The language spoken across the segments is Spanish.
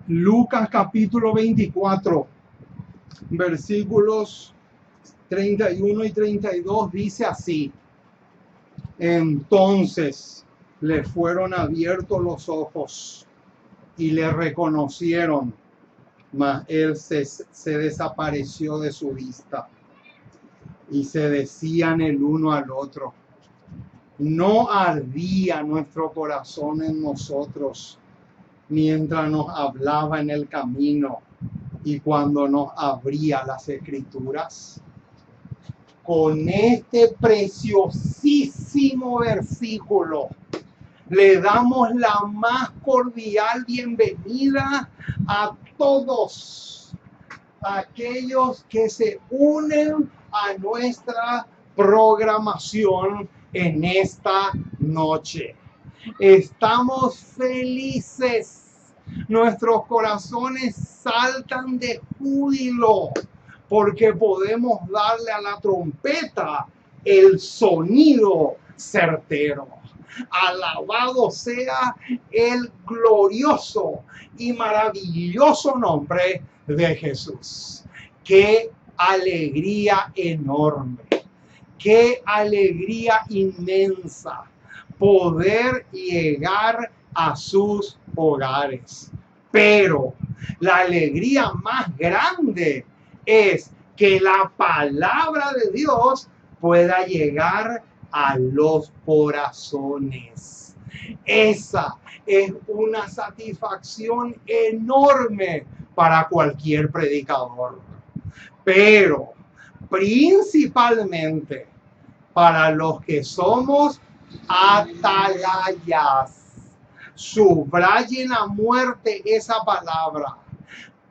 Lucas capítulo 24, versículos 31 y 32 dice así: entonces le fueron abiertos los ojos y le reconocieron, mas él se desapareció de su vista. Y se decían el uno al otro: ¿no ardía nuestro corazón en nosotros mientras nos hablaba en el camino y cuando nos abría las escrituras? Con este preciosísimo versículo le damos la más cordial bienvenida a todos aquellos que se unen a nuestra programación en esta noche. Estamos felices. Nuestros corazones saltan de júbilo porque podemos darle a la trompeta el sonido certero. Alabado sea el glorioso y maravilloso nombre de Jesús. Qué alegría enorme, qué alegría inmensa poder llegar a sus hogares. Pero la alegría más grande es que la palabra de Dios pueda llegar a los corazones. Esa es una satisfacción enorme para cualquier predicador, pero principalmente para los que somos atalayas. Subrayen a muerte esa palabra.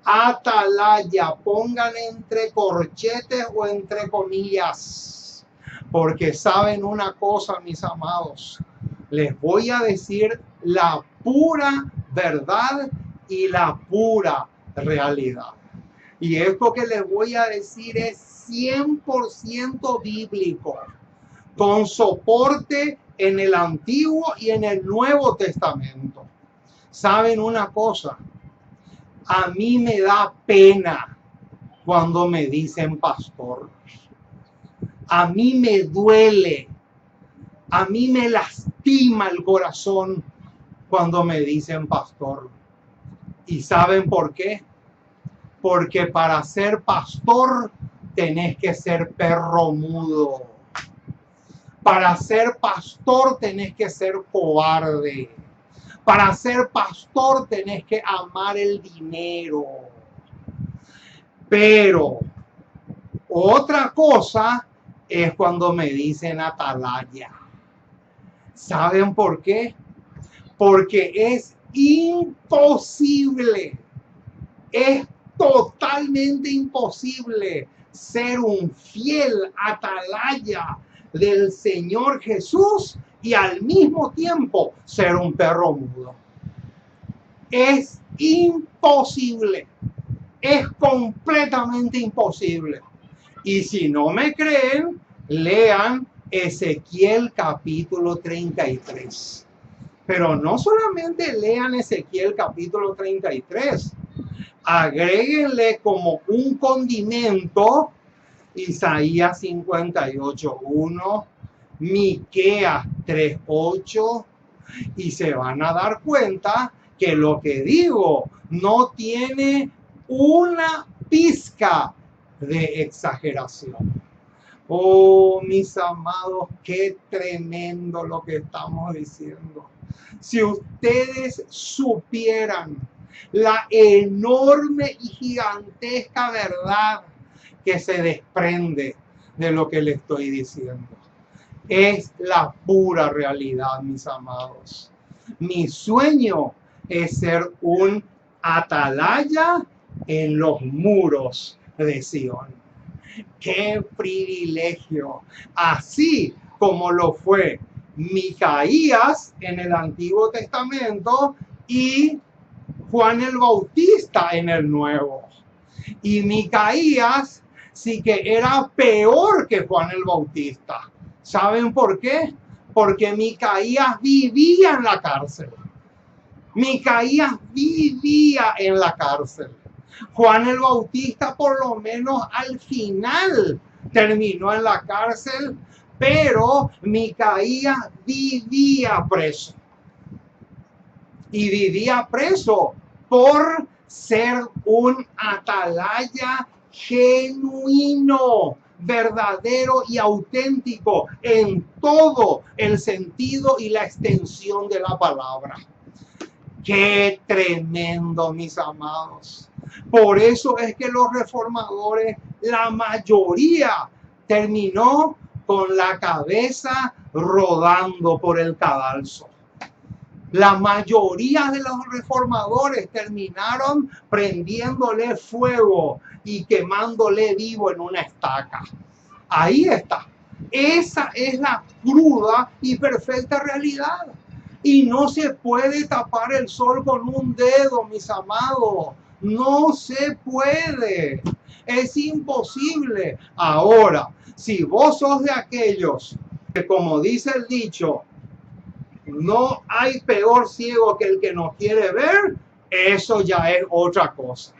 Atalaya, pongan entre corchetes o entre comillas, porque saben una cosa, mis amados, les voy a decir la pura verdad y la pura realidad. Y esto que les voy a decir es 100% bíblico, con soporte en el Antiguo y en el Nuevo Testamento. ¿Saben una cosa? A mí me da pena cuando me dicen pastor. A mí me duele, a mí me lastima el corazón cuando me dicen pastor. ¿Y saben por qué? Porque para ser pastor tenés que ser perro mudo. Para ser pastor tenés que ser cobarde. Para ser pastor tenés que amar el dinero. Pero otra cosa es cuando me dicen atalaya. ¿Saben por qué? Porque es imposible, es totalmente imposible ser un fiel atalaya del Señor Jesús y al mismo tiempo ser un perro mudo. Es imposible, es completamente imposible. Y si no me creen, lean Ezequiel capítulo 33. Pero no solamente lean Ezequiel capítulo 33, agréguenle como un condimento Isaías 58:1, Miqueas 3:8, y se van a dar cuenta que lo que digo no tiene una pizca de exageración. Oh, mis amados, qué tremendo lo que estamos diciendo. Si ustedes supieran la enorme y gigantesca verdad que se desprende de lo que les estoy diciendo. Es la pura realidad, mis amados. Mi sueño es ser un atalaya en los muros de Sion. ¡Qué privilegio! Así como lo fue Micaías en el Antiguo Testamento y Juan el Bautista en el Nuevo. Y Micaías sí que era peor que Juan el Bautista. ¿Saben por qué? Porque Micaías vivía en la cárcel. Micaías vivía en la cárcel. Juan el Bautista por lo menos al final terminó en la cárcel, pero Micaías vivía preso. Y vivía preso por ser un atalaya genuino, verdadero y auténtico en todo el sentido y la extensión de la palabra. ¡Qué tremendo, mis amados! Por eso es que los reformadores, la mayoría, terminó con la cabeza rodando por el cadalso. La mayoría de los reformadores terminaron prendiéndole fuego y quemándole vivo en una estaca. Ahí está. Esa es la cruda y perfecta realidad. Y no se puede tapar el sol con un dedo, mis amados. No se puede. Es imposible. Ahora, si vos sos de aquellos que, como dice el dicho, no hay peor ciego que el que no quiere ver, eso ya es otra cosa.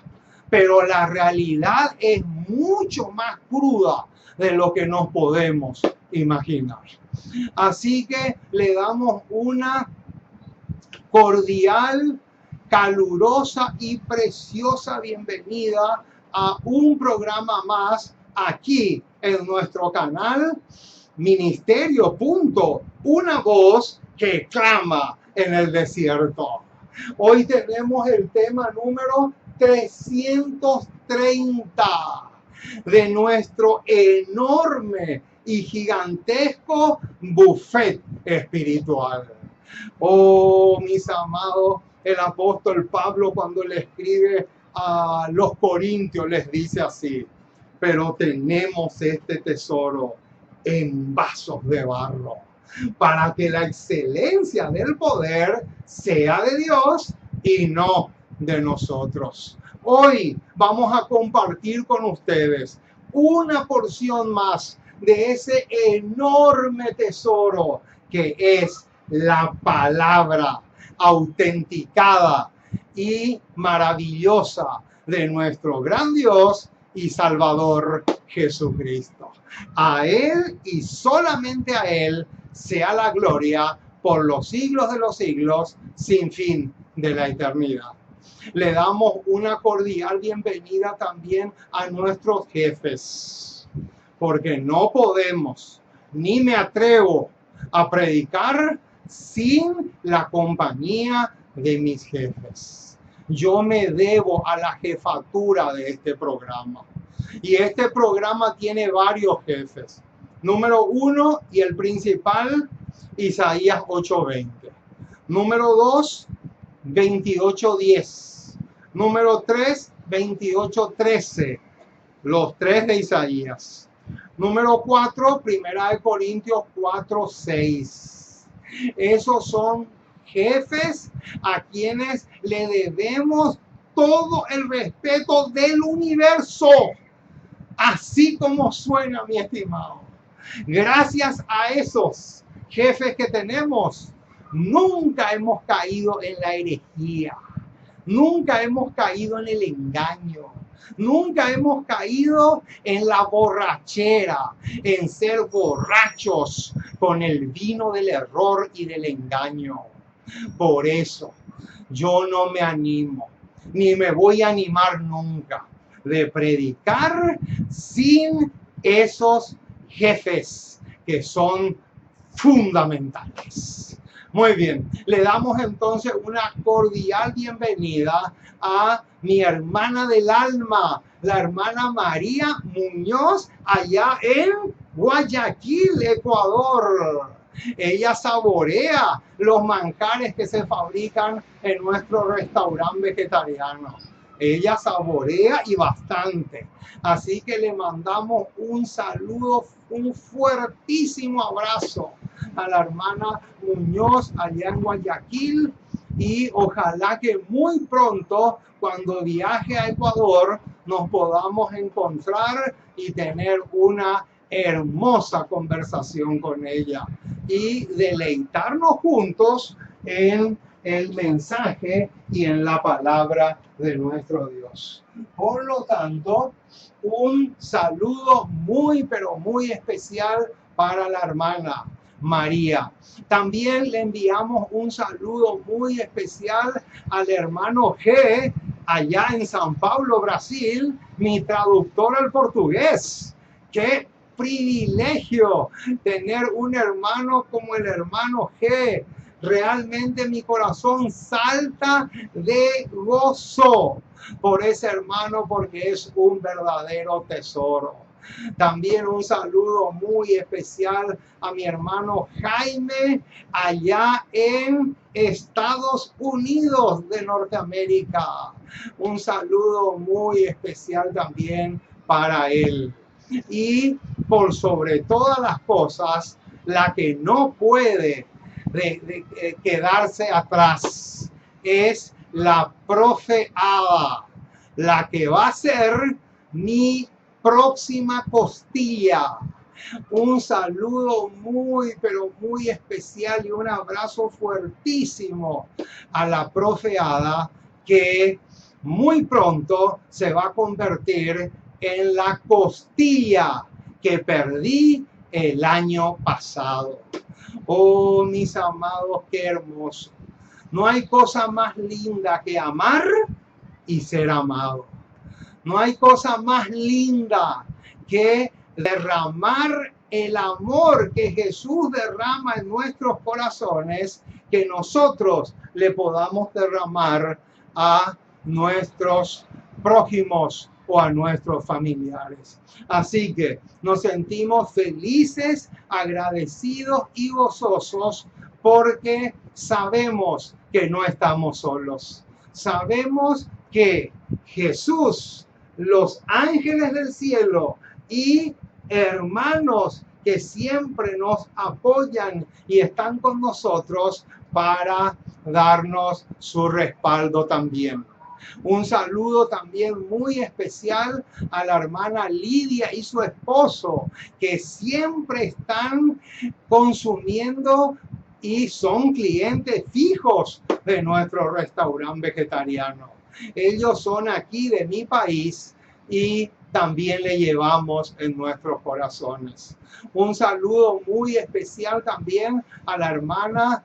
Pero la realidad es mucho más cruda de lo que nos podemos imaginar. Así que le damos una cordial, calurosa y preciosa bienvenida a un programa más aquí en nuestro canal Ministerio. Una voz que clama en el desierto. Hoy tenemos el tema número 330 de nuestro enorme y gigantesco buffet espiritual. Oh, mis amados, el apóstol Pablo cuando le escribe a los corintios les dice así: pero tenemos este tesoro en vasos de barro, para que la excelencia del poder sea de Dios y no de nosotros. Hoy vamos a compartir con ustedes una porción más de ese enorme tesoro que es la palabra autenticada y maravillosa de nuestro gran Dios y Salvador Jesucristo. A Él y solamente a Él sea la gloria por los siglos de los siglos, sin fin de la eternidad. Le damos una cordial bienvenida también a nuestros jefes, porque no podemos, ni me atrevo a predicar sin la compañía de mis jefes. Yo me debo a la jefatura de este programa. Y este programa tiene varios jefes. Número 1 y el principal, Isaías 8:20. Número 2, 28:10. Número 3, 28:13. Los tres de Isaías. Número 4, Primera de Corintios 4:6. Esos son jefes a quienes le debemos todo el respeto del universo. Así como suena, mi estimado. Gracias a esos jefes que tenemos, nunca hemos caído en la herejía. Nunca hemos caído en el engaño. Nunca hemos caído en la borrachera, en ser borrachos con el vino del error y del engaño. Por eso yo no me animo, ni me voy a animar nunca de predicar sin esos jefes que son fundamentales. Muy bien, le damos entonces una cordial bienvenida a mi hermana del alma, la hermana María Muñoz, allá en Guayaquil, Ecuador. Ella saborea los manjares que se fabrican en nuestro restaurante vegetariano. Ella saborea y bastante. Así que le mandamos un saludo, un fuertísimo abrazo a la hermana Muñoz allá en Guayaquil, y ojalá que muy pronto, cuando viaje a Ecuador, nos podamos encontrar y tener una hermosa conversación con ella y deleitarnos juntos en el mensaje y en la palabra de nuestro Dios. Por lo tanto, un saludo muy, pero muy especial para la hermana María. También le enviamos un saludo muy especial al hermano G, allá en San Paulo, Brasil, mi traductor al portugués. ¡Qué privilegio tener un hermano como el hermano G! Realmente mi corazón salta de gozo por ese hermano porque es un verdadero tesoro. También un saludo muy especial a mi hermano Jaime allá en Estados Unidos de Norteamérica. Un saludo muy especial también para él. Y por sobre todas las cosas, la que no puede quedarse atrás es la profe Ada, la que va a ser mi próxima costilla. Un saludo muy, pero muy especial y un abrazo fuertísimo a la profe Ada, que muy pronto se va a convertir en la costilla que perdí el año pasado. Oh, mis amados, qué hermoso. No hay cosa más linda que amar y ser amado. No hay cosa más linda que derramar el amor que Jesús derrama en nuestros corazones, que nosotros le podamos derramar a nuestros prójimos o a nuestros familiares. Así que nos sentimos felices, agradecidos y gozosos porque sabemos que no estamos solos. Sabemos que Jesús, los ángeles del cielo y hermanos que siempre nos apoyan y están con nosotros para darnos su respaldo también. Un saludo también muy especial a la hermana Lidia y su esposo, que siempre están consumiendo y son clientes fijos de nuestro restaurante vegetariano. Ellos son aquí de mi país y también le llevamos en nuestros corazones. Un saludo muy especial también a la hermana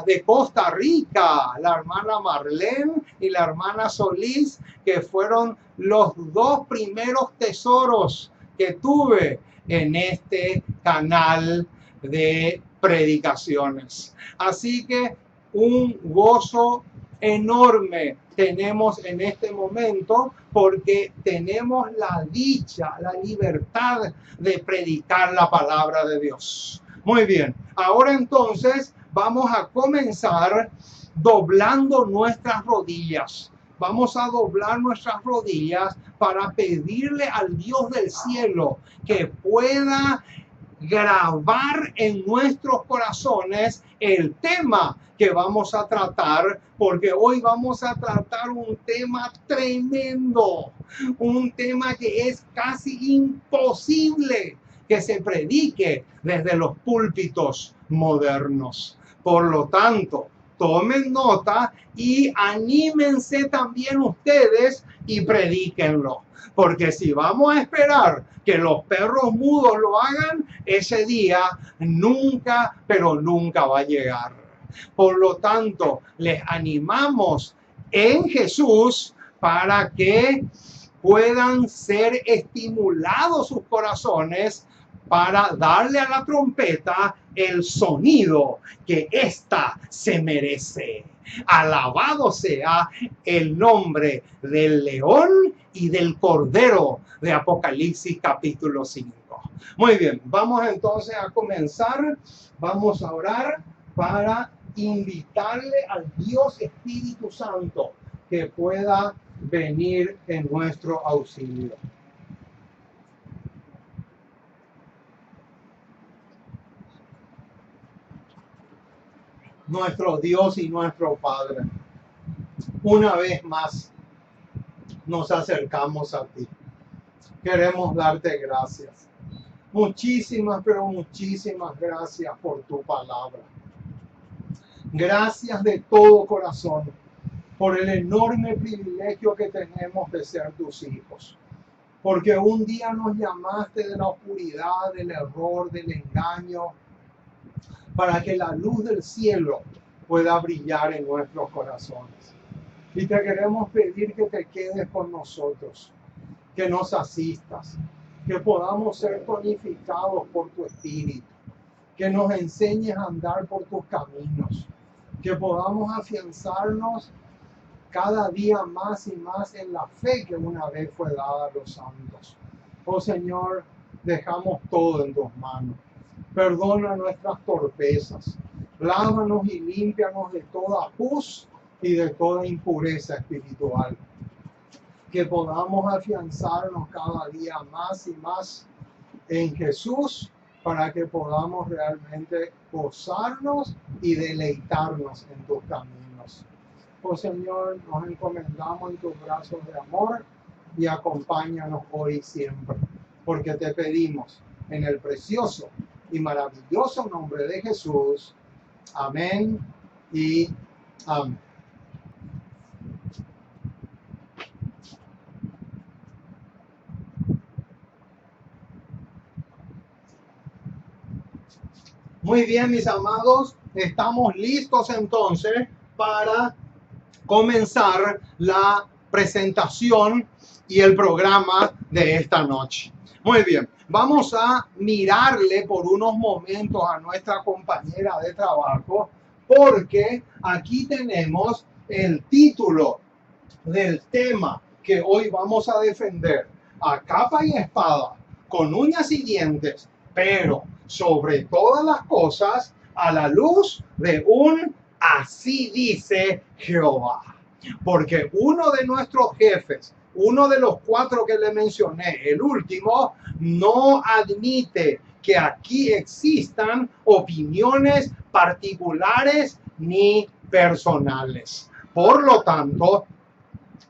de Costa Rica, la hermana Marlene y la hermana Solís, que fueron los dos primeros tesoros que tuve en este canal de predicaciones. Así que un gozo enorme tenemos en este momento porque tenemos la dicha, la libertad de predicar la palabra de Dios. Muy bien, ahora entonces vamos a comenzar doblando nuestras rodillas. Vamos a doblar nuestras rodillas para pedirle al Dios del cielo que pueda grabar en nuestros corazones el tema que vamos a tratar, porque hoy vamos a tratar un tema tremendo, un tema que es casi imposible que se predique desde los púlpitos modernos. Por lo tanto, tomen nota y anímense también ustedes y predíquenlo. Porque si vamos a esperar que los perros mudos lo hagan, ese día nunca, pero nunca va a llegar. Por lo tanto, les animamos en Jesús para que puedan ser estimulados sus corazones para darle a la trompeta el sonido que ésta se merece. Alabado sea el nombre del león y del cordero de Apocalipsis capítulo 5. Muy bien, vamos entonces a comenzar. Vamos a orar para invitarle al Dios Espíritu Santo que pueda venir en nuestro auxilio. Nuestro Dios y nuestro Padre, una vez más nos acercamos a ti. Queremos darte gracias. Muchísimas, pero muchísimas gracias por tu palabra. Gracias de todo corazón por el enorme privilegio que tenemos de ser tus hijos. Porque un día nos llamaste de la oscuridad, del error, del engaño, para que la luz del cielo pueda brillar en nuestros corazones. Y te queremos pedir que te quedes con nosotros, que nos asistas, que podamos ser tonificados por tu Espíritu, que nos enseñes a andar por tus caminos, que podamos afianzarnos cada día más y más en la fe que una vez fue dada a los santos. Oh Señor, dejamos todo en tus manos. Perdona nuestras torpezas. Lávanos y límpianos de toda pus y de toda impureza espiritual. Que podamos afianzarnos cada día más y más en Jesús para que podamos realmente gozarnos y deleitarnos en tus caminos. Oh Señor, nos encomendamos en tus brazos de amor y acompáñanos hoy y siempre, porque te pedimos en el precioso y maravilloso nombre de Jesús. Amén y amén. Muy bien, mis amados, estamos listos entonces para comenzar la presentación y el programa de esta noche. Muy bien, vamos a mirarle por unos momentos a nuestra compañera de trabajo, porque aquí tenemos el título del tema que hoy vamos a defender: a capa y espada, con uñas y dientes, pero sobre todas las cosas a la luz de un así dice Jehová. Porque uno de nuestros jefes, uno de los 4 que le mencioné, el último, no admite que aquí existan opiniones particulares ni personales. Por lo tanto,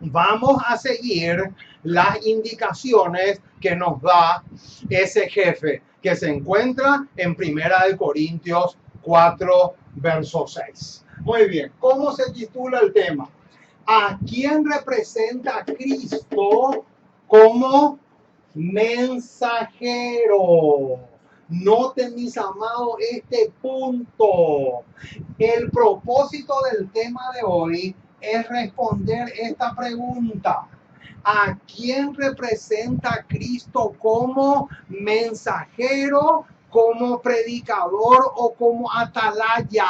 vamos a seguir las indicaciones que nos da ese jefe, que se encuentra en 1 Corintios 4, verso 6. Muy bien, ¿cómo se titula el tema? ¿A quién representa Cristo como mensajero? Noten, mis amados, este punto. El propósito del tema de hoy es responder esta pregunta: ¿a quién representa Cristo como mensajero, como predicador o como atalaya?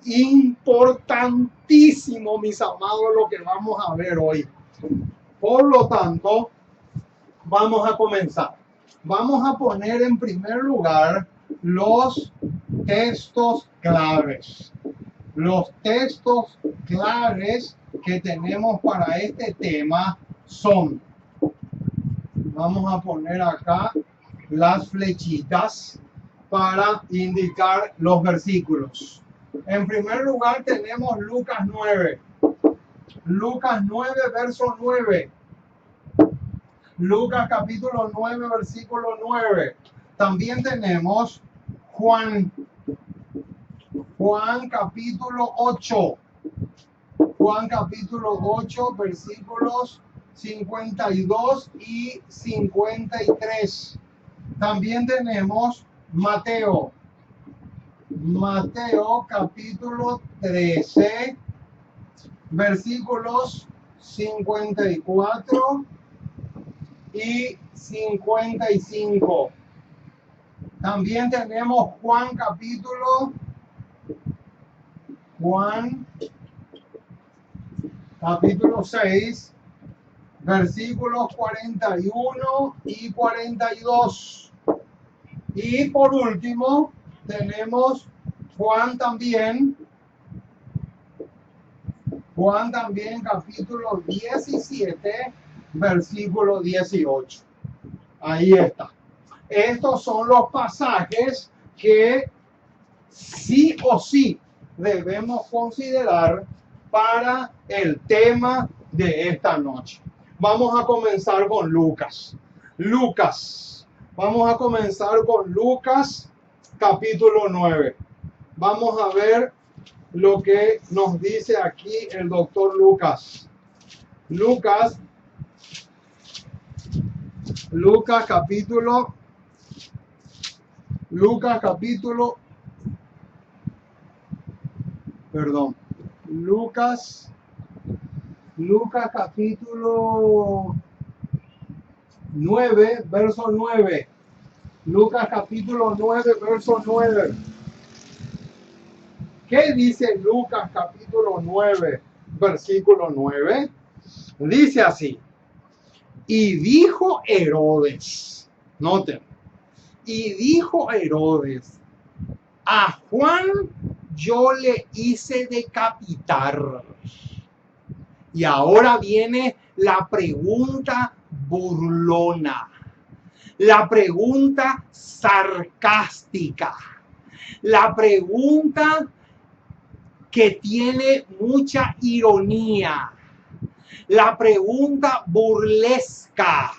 Importantísimo, mis amados, lo que vamos a ver hoy. Por lo tanto, vamos a comenzar. Vamos a poner en primer lugar los textos claves. Los textos claves que tenemos para este tema son, vamos a poner acá las flechitas para indicar los versículos. En primer lugar tenemos Lucas 9. Lucas 9, verso 9. Lucas capítulo 9, versículo 9. También tenemos Juan capítulo 8. Juan capítulo 8, versículos 52 y 53. También tenemos Mateo capítulo 13, versículos 54 y 55. También tenemos Juan capítulo 6, versículos 41 y 42. Y por último, tenemos Juan también, capítulo 17, versículo 18. Ahí está. Estos son los pasajes que sí o sí debemos considerar para el tema de esta noche. Vamos a comenzar con Lucas. Vamos a comenzar con Lucas capítulo 9. Vamos a ver lo que nos dice aquí el doctor Lucas. Lucas capítulo, perdón, Lucas capítulo 9, verso 9. Lucas capítulo 9, verso 9. ¿Qué dice Lucas capítulo 9, versículo 9? Dice así: y dijo Herodes, noten, y dijo Herodes, a Juan yo le hice decapitar. Y ahora viene la pregunta burlona, la pregunta sarcástica, la pregunta que tiene mucha ironía, la pregunta burlesca.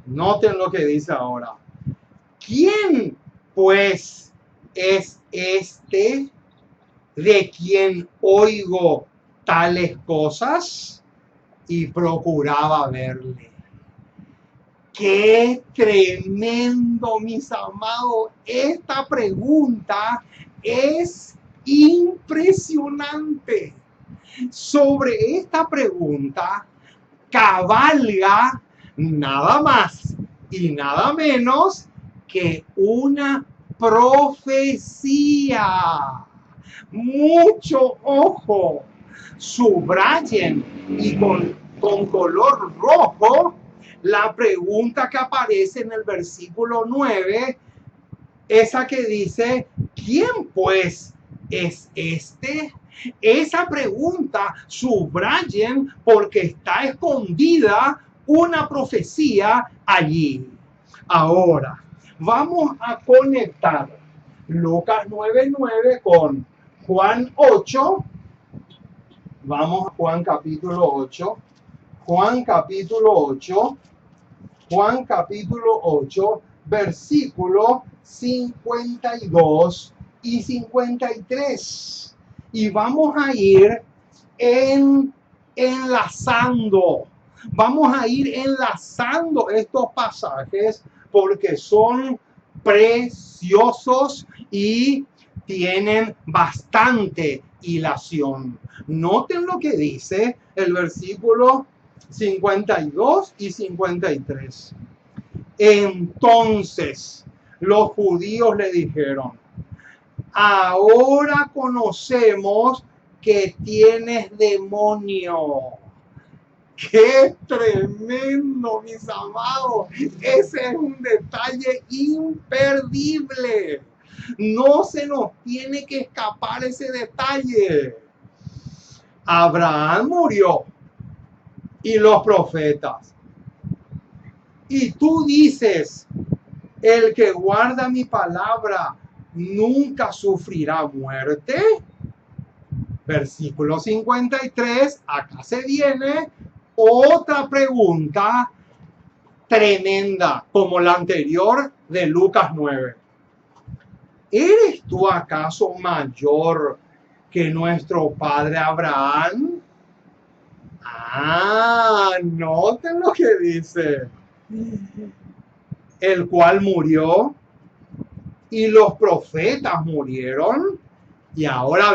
Noten lo que dice ahora. ¿Quién, pues, es este de quien oigo tales cosas? Y procuraba verle. ¡Qué tremendo, mis amados! Esta pregunta es impresionante. Sobre esta pregunta cabalga nada más y nada menos que una profecía. Mucho ojo. Subrayen y con color rojo la pregunta que aparece en el versículo 9, esa que dice, ¿quién pues es este? Esa pregunta subrayen porque está escondida una profecía allí. Ahora, vamos a conectar Lucas 9:9 con Juan 8. Vamos a Juan capítulo 8. Juan capítulo 8. Juan capítulo 8, versículo 52 y 53. Y vamos a ir enlazando. Vamos a ir enlazando estos pasajes porque son preciosos y tienen bastante hilación. Noten lo que dice el versículo 52 y 53. Entonces los judíos le dijeron, ahora conocemos que tienes demonio. ¡Qué tremendo, mis amados! Ese es un detalle imperdible. No se nos tiene que escapar ese detalle. Abraham murió y los profetas. Y tú dices, el que guarda mi palabra nunca sufrirá muerte. Versículo 53, acá se viene otra pregunta tremenda, como la anterior de Lucas 9. ¿Eres tú acaso mayor que nuestro padre Abraham? Noten lo que dice. El cual murió y los profetas murieron. Y ahora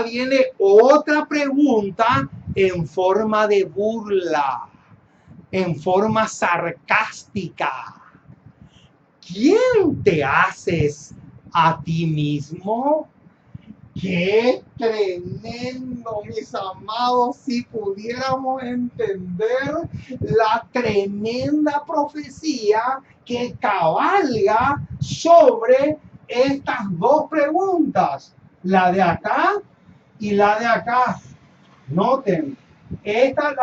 viene otra pregunta en forma de burla, en forma sarcástica. ¿Quién te haces a ti mismo? ¡Qué tremendo, mis amados! Si pudiéramos entender la tremenda profecía que cabalga sobre estas dos preguntas, la de acá y la de acá. Noten, esta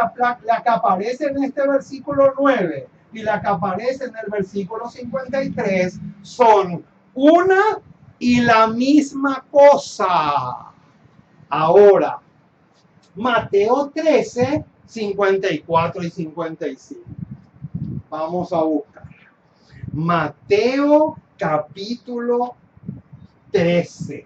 la que aparece en este versículo 9 y la que aparece en el versículo 53 son una y la misma cosa. Ahora, Mateo 13, 54 y 55. Vamos a buscar. Mateo capítulo 13.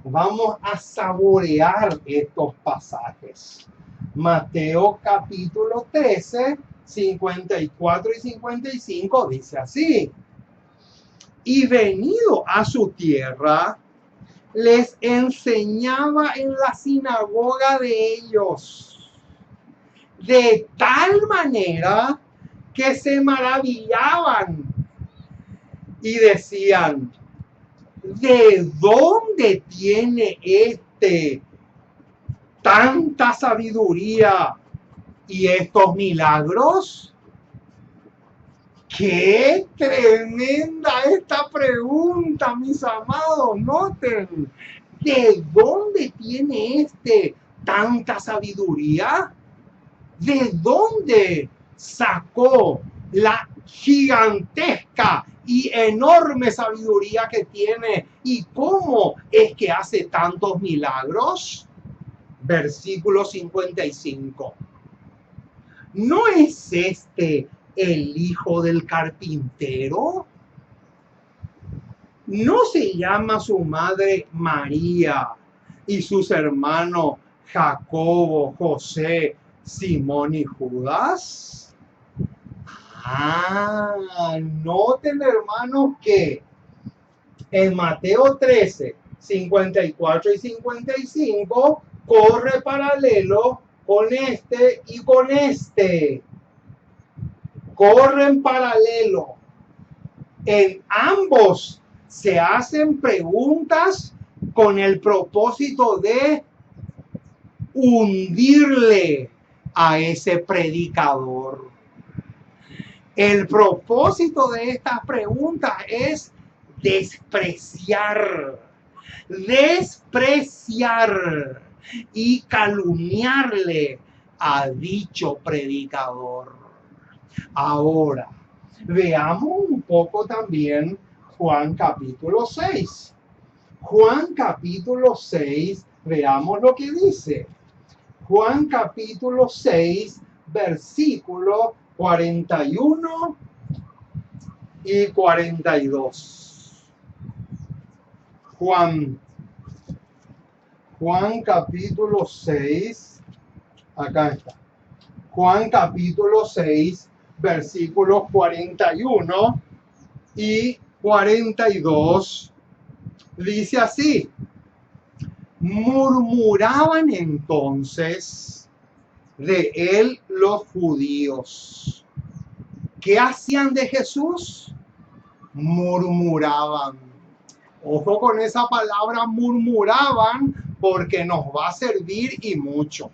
Vamos a saborear estos pasajes. Mateo capítulo 13, 54 y 55 dice así: y venido a su tierra, les enseñaba en la sinagoga de ellos, de tal manera que se maravillaban y decían: ¿de dónde tiene tanta sabiduría y estos milagros? ¡Qué tremenda esta pregunta, mis amados! Noten, ¿de dónde tiene tanta sabiduría? ¿De dónde sacó la gigantesca y enorme sabiduría que tiene? ¿Y cómo es que hace tantos milagros? Versículo 55. ¿No es el hijo del carpintero? ¿No se llama su madre María y sus hermanos Jacobo, José, Simón y Judas? Noten, hermanos, que en Mateo 13, 54 y 55 corre paralelo con este y con este. Corren paralelo. En ambos se hacen preguntas con el propósito de hundirle a ese predicador. El propósito de estas preguntas es despreciar y calumniarle a dicho predicador. Ahora, veamos un poco también Juan capítulo 6. Juan capítulo 6, veamos lo que dice. Juan capítulo 6, versículo 41 y 42. Juan capítulo 6, acá está. Juan capítulo 6, versículos 41 y 42, dice así: murmuraban entonces de él los judíos. ¿Qué hacían de Jesús? Murmuraban. Ojo con esa palabra murmuraban, porque nos va a servir y mucho.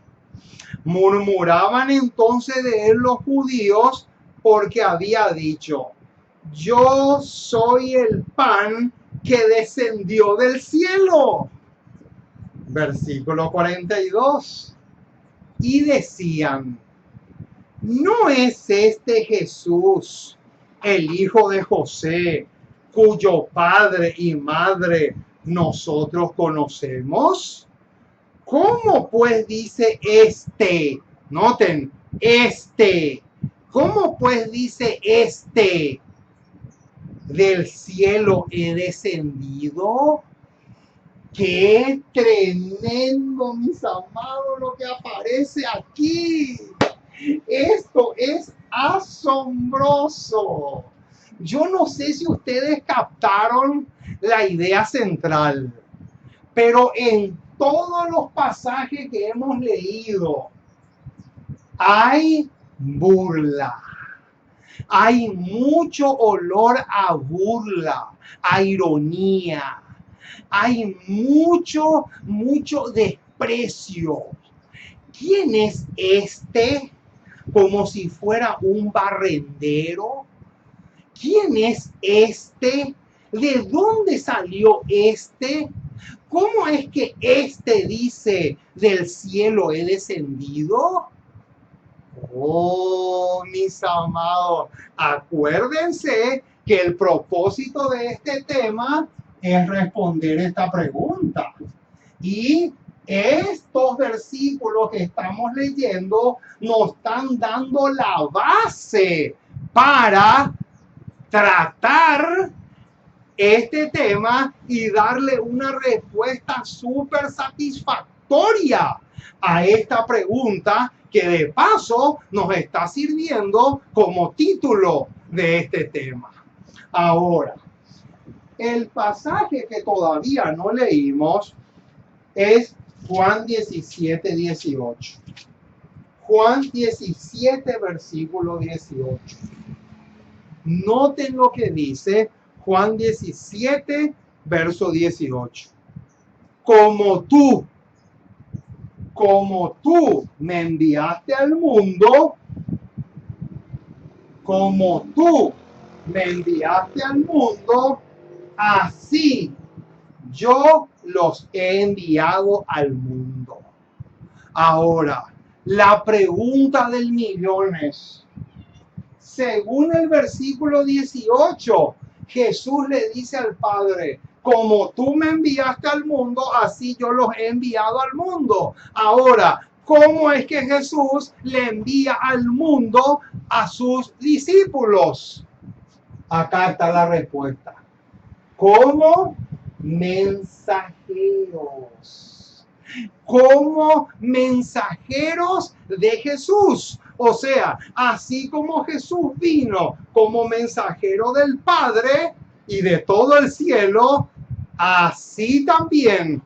Murmuraban entonces de él los judíos porque había dicho: yo soy el pan que descendió del cielo. Versículo 42. Y decían: ¿no es este Jesús el hijo de José, cuyo padre y madre nosotros conocemos? ¿Cómo pues dice noten, ¿cómo pues dice del cielo he descendido? ¡Qué tremendo, mis amados, lo que aparece aquí! Esto es asombroso. Yo no sé si ustedes captaron la idea central, pero en todos los pasajes que hemos leído hay burla. Hay mucho olor a burla, a ironía. Hay mucho desprecio. ¿Quién es como si fuera un barrendero? ¿Quién es ¿De dónde salió ¿Cómo es que dice del cielo he descendido? Oh, mis amados, acuérdense que el propósito de este tema es responder esta pregunta. Y estos versículos que estamos leyendo nos están dando la base para tratar este tema y darle una respuesta súper satisfactoria a esta pregunta que de paso nos está sirviendo como título de este tema. Ahora, el pasaje que todavía no leímos es Juan 17, 18. Juan 17, versículo 18. Noten lo que dice Juan 17, verso 18. Como tú me enviaste al mundo, como tú me enviaste al mundo, así yo los he enviado al mundo. Ahora, la pregunta del millón es, según el versículo 18, Jesús le dice al Padre, como tú me enviaste al mundo, así yo los he enviado al mundo. Ahora, ¿cómo es que Jesús le envía al mundo a sus discípulos? Acá está la respuesta. Como mensajeros. Como mensajeros de Jesús. O sea, así como Jesús vino como mensajero del Padre y de todo el cielo, así también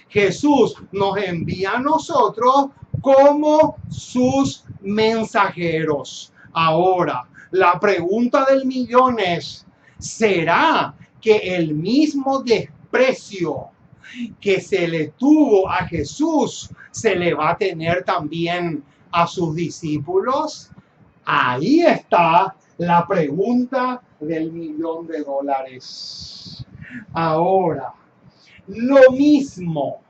Jesús nos envía a nosotros como sus mensajeros. Ahora, la pregunta del millón es, ¿será que el mismo desprecio que se le tuvo a Jesús se le va a tener también a sus discípulos? Ahí está la pregunta del $1.000.000. Ahora, lo mismo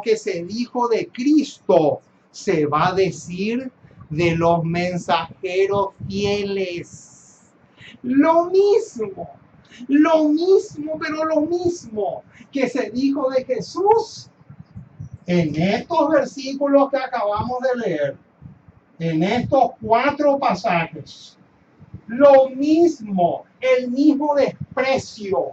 que se dijo de Cristo, se va a decir de los mensajeros fieles. Lo mismo, pero lo mismo que se dijo de Jesús en estos versículos que acabamos de leer, en estos 4 pasajes. Lo mismo, el mismo desprecio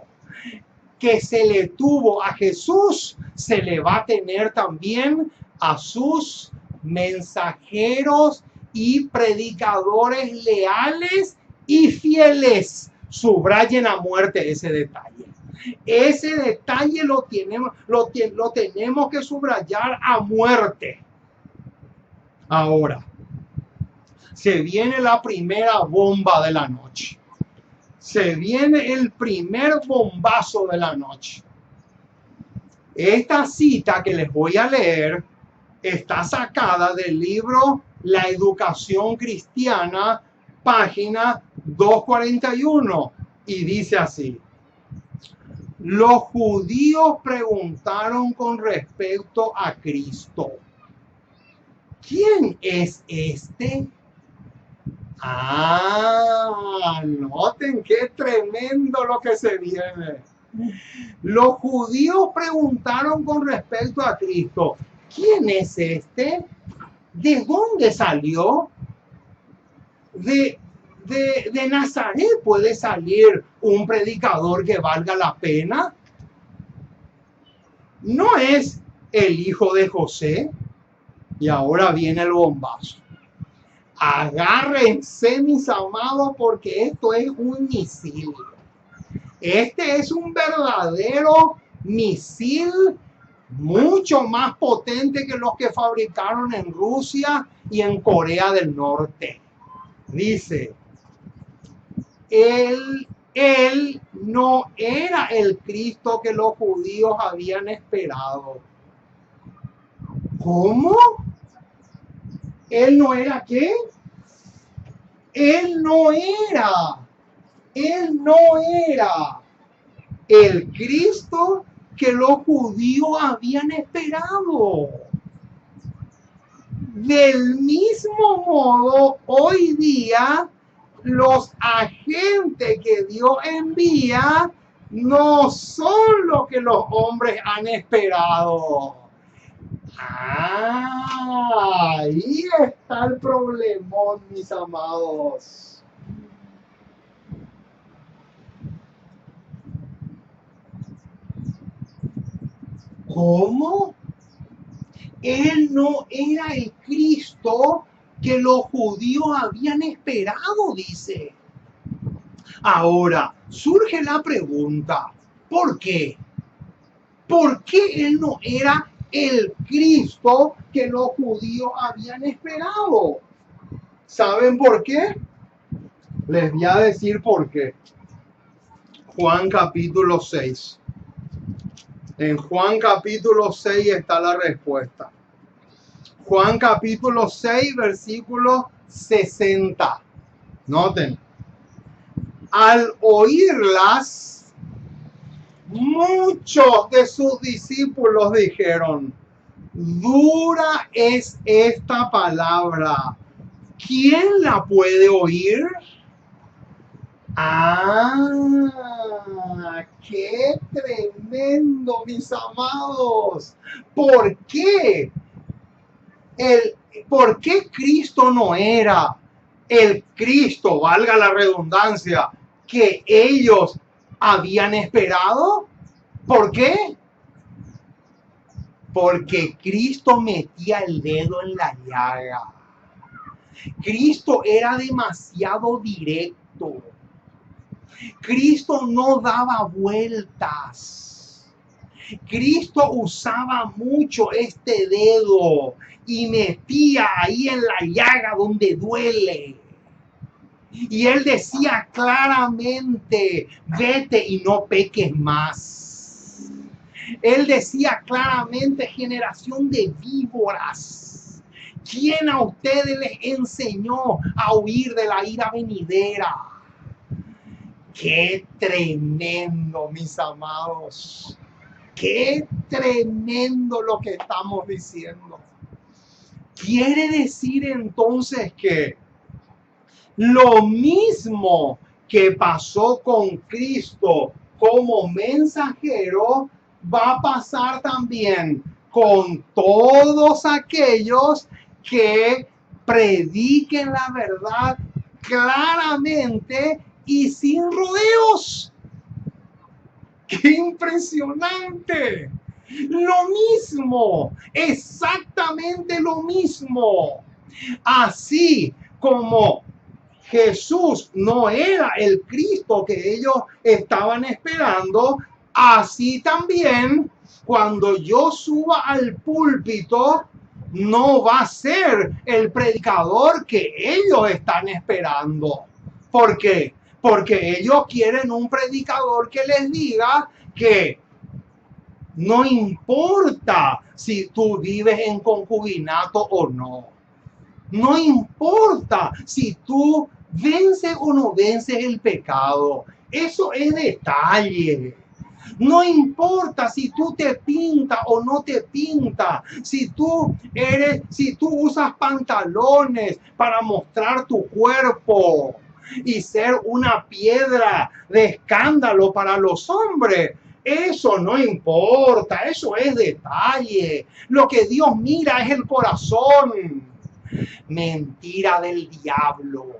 que se le tuvo a Jesús, se le va a tener también a sus mensajeros y predicadores leales y fieles. Subrayen a muerte ese detalle. Ese detalle lo tenemos que subrayar a muerte. Ahora, se viene la primera bomba de la noche. Se viene el primer bombazo de la noche. Esta cita que les voy a leer está sacada del libro La Educación Cristiana, página 241, y dice así: los judíos preguntaron con respecto a Cristo, ¿quién es este? Noten qué tremendo lo que se viene. Los judíos preguntaron con respecto a Cristo, ¿quién es este? ¿De dónde salió? De Nazaret puede salir un predicador que valga la pena. ¿No es el hijo de José? Y ahora viene el bombazo. Agárrense, mis amados, porque esto es un misil. Este es un verdadero misil, mucho más potente que los que fabricaron en Rusia y en Corea del Norte. Dice, él no era el Cristo que los judíos habían esperado. ¿Cómo? ¿Él no era qué? Él no era el Cristo que los judíos habían esperado. Del mismo modo, hoy día, los agentes que Dios envía no son lo que los hombres han esperado. Ahí está el problemón, mis amados. ¿Cómo? Él no era el Cristo que los judíos habían esperado, dice. Ahora, surge la pregunta, ¿por qué? ¿Por qué él no era el Cristo que los judíos habían esperado? ¿Saben por qué? Les voy a decir por qué. Juan capítulo 6. En Juan capítulo 6 está la respuesta. Juan capítulo 6, versículo 60. Noten. Al oírlas, muchos de sus discípulos dijeron, dura es esta palabra. ¿Quién la puede oír? ¡Ah! ¡Qué tremendo, mis amados! ¿Por qué? ¿Por qué Cristo no era el Cristo, valga la redundancia, que ellos habían esperado? ¿Por qué? Porque Cristo metía el dedo en la llaga. Cristo era demasiado directo. Cristo no daba vueltas. Cristo usaba mucho este dedo y metía ahí en la llaga donde duele. Y él decía claramente, vete y no peques más. Él decía claramente, generación de víboras, ¿quién a ustedes les enseñó a huir de la ira venidera? ¡Qué tremendo, mis amados! ¡Qué tremendo lo que estamos diciendo! Quiere decir entonces que lo mismo que pasó con Cristo como mensajero va a pasar también con todos aquellos que prediquen la verdad claramente y sin rodeos. ¡Qué impresionante! Lo mismo, exactamente lo mismo. Así como Jesús no era el Cristo que ellos estaban esperando, así también cuando yo suba al púlpito no va a ser el predicador que ellos están esperando. ¿Por qué? Porque ellos quieren un predicador que les diga que no importa si tú vives en concubinato o no. No importa si tú vences o no vences el pecado. Eso es detalle. No importa si tú te pintas o no te pintas, si tú usas pantalones para mostrar tu cuerpo y ser una piedra de escándalo para los hombres. Eso no importa, eso es detalle. Lo que Dios mira es el corazón. Mentira del diablo.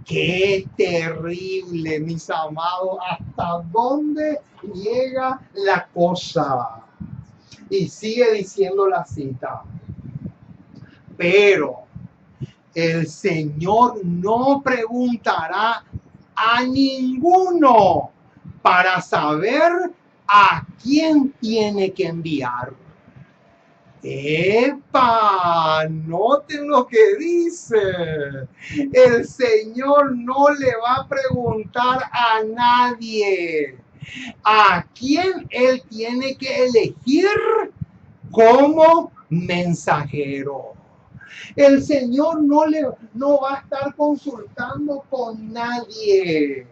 Qué terrible, mis amados, hasta dónde llega la cosa. Y sigue diciendo la cita. Pero el Señor no preguntará a ninguno para saber a quién tiene que enviar. ¡Epa! Noten lo que dice. El Señor no le va a preguntar a nadie a quién Él tiene que elegir como mensajero. El Señor no va a estar consultando con nadie.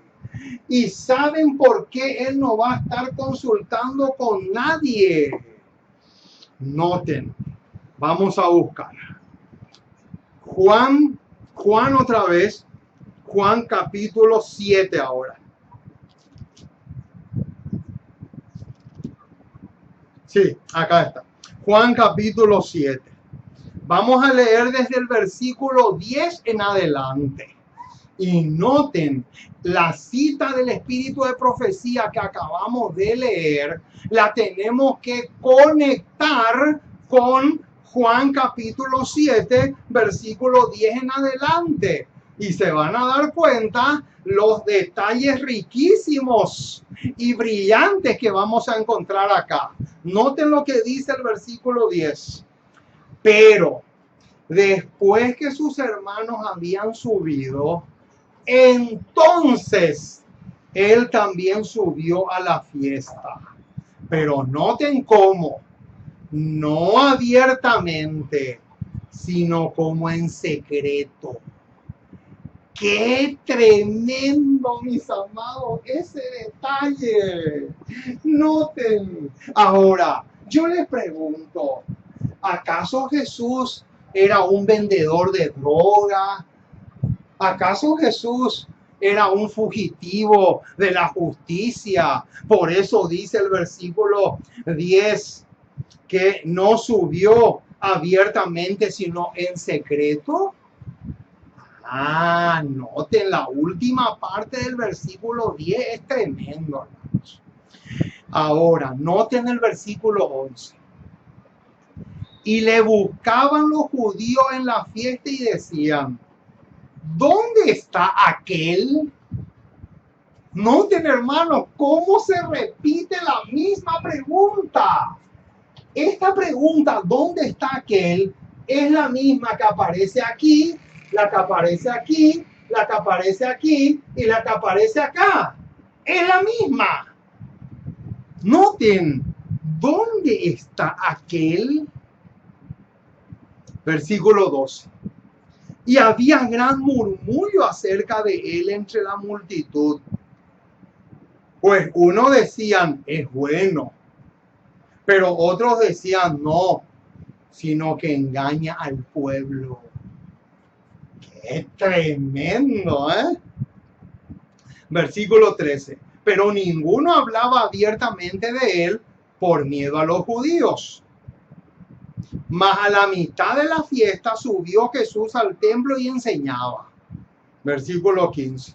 ¿Y saben por qué Él no va a estar consultando con nadie? Noten, vamos a buscar. Juan otra vez, Juan capítulo 7 ahora. Sí, acá está. Juan capítulo 7. Vamos a leer desde el versículo 10 en adelante. Y noten, la cita del espíritu de profecía que acabamos de leer, la tenemos que conectar con Juan capítulo 7, versículo 10 en adelante. Y se van a dar cuenta los detalles riquísimos y brillantes que vamos a encontrar acá. Noten lo que dice el versículo 10. Pero después que sus hermanos habían subido, entonces él también subió a la fiesta. Pero noten cómo, no abiertamente, sino como en secreto. ¡Qué tremendo, mis amados, ese detalle! Noten. Ahora, yo les pregunto, ¿acaso Jesús era un vendedor de droga? ¿Acaso Jesús era un fugitivo de la justicia? Por eso dice el versículo 10 que no subió abiertamente, sino en secreto. Noten, la última parte del versículo 10 es tremendo, hermanos. Ahora, noten el versículo 11. Y le buscaban los judíos en la fiesta y decían, ¿dónde está aquel? Noten, hermanos, cómo se repite la misma pregunta. Esta pregunta, ¿dónde está aquel? Es la misma que aparece aquí, la que aparece aquí, la que aparece aquí y la que aparece acá. Es la misma. Noten, ¿dónde está aquel? Versículo 12. Y había gran murmullo acerca de él entre la multitud. Pues unos decían, es bueno, pero otros decían, no, sino que engaña al pueblo. ¡Qué tremendo, eh! Versículo 13. Pero ninguno hablaba abiertamente de él por miedo a los judíos. Mas a la mitad de la fiesta subió Jesús al templo y enseñaba. Versículo 15.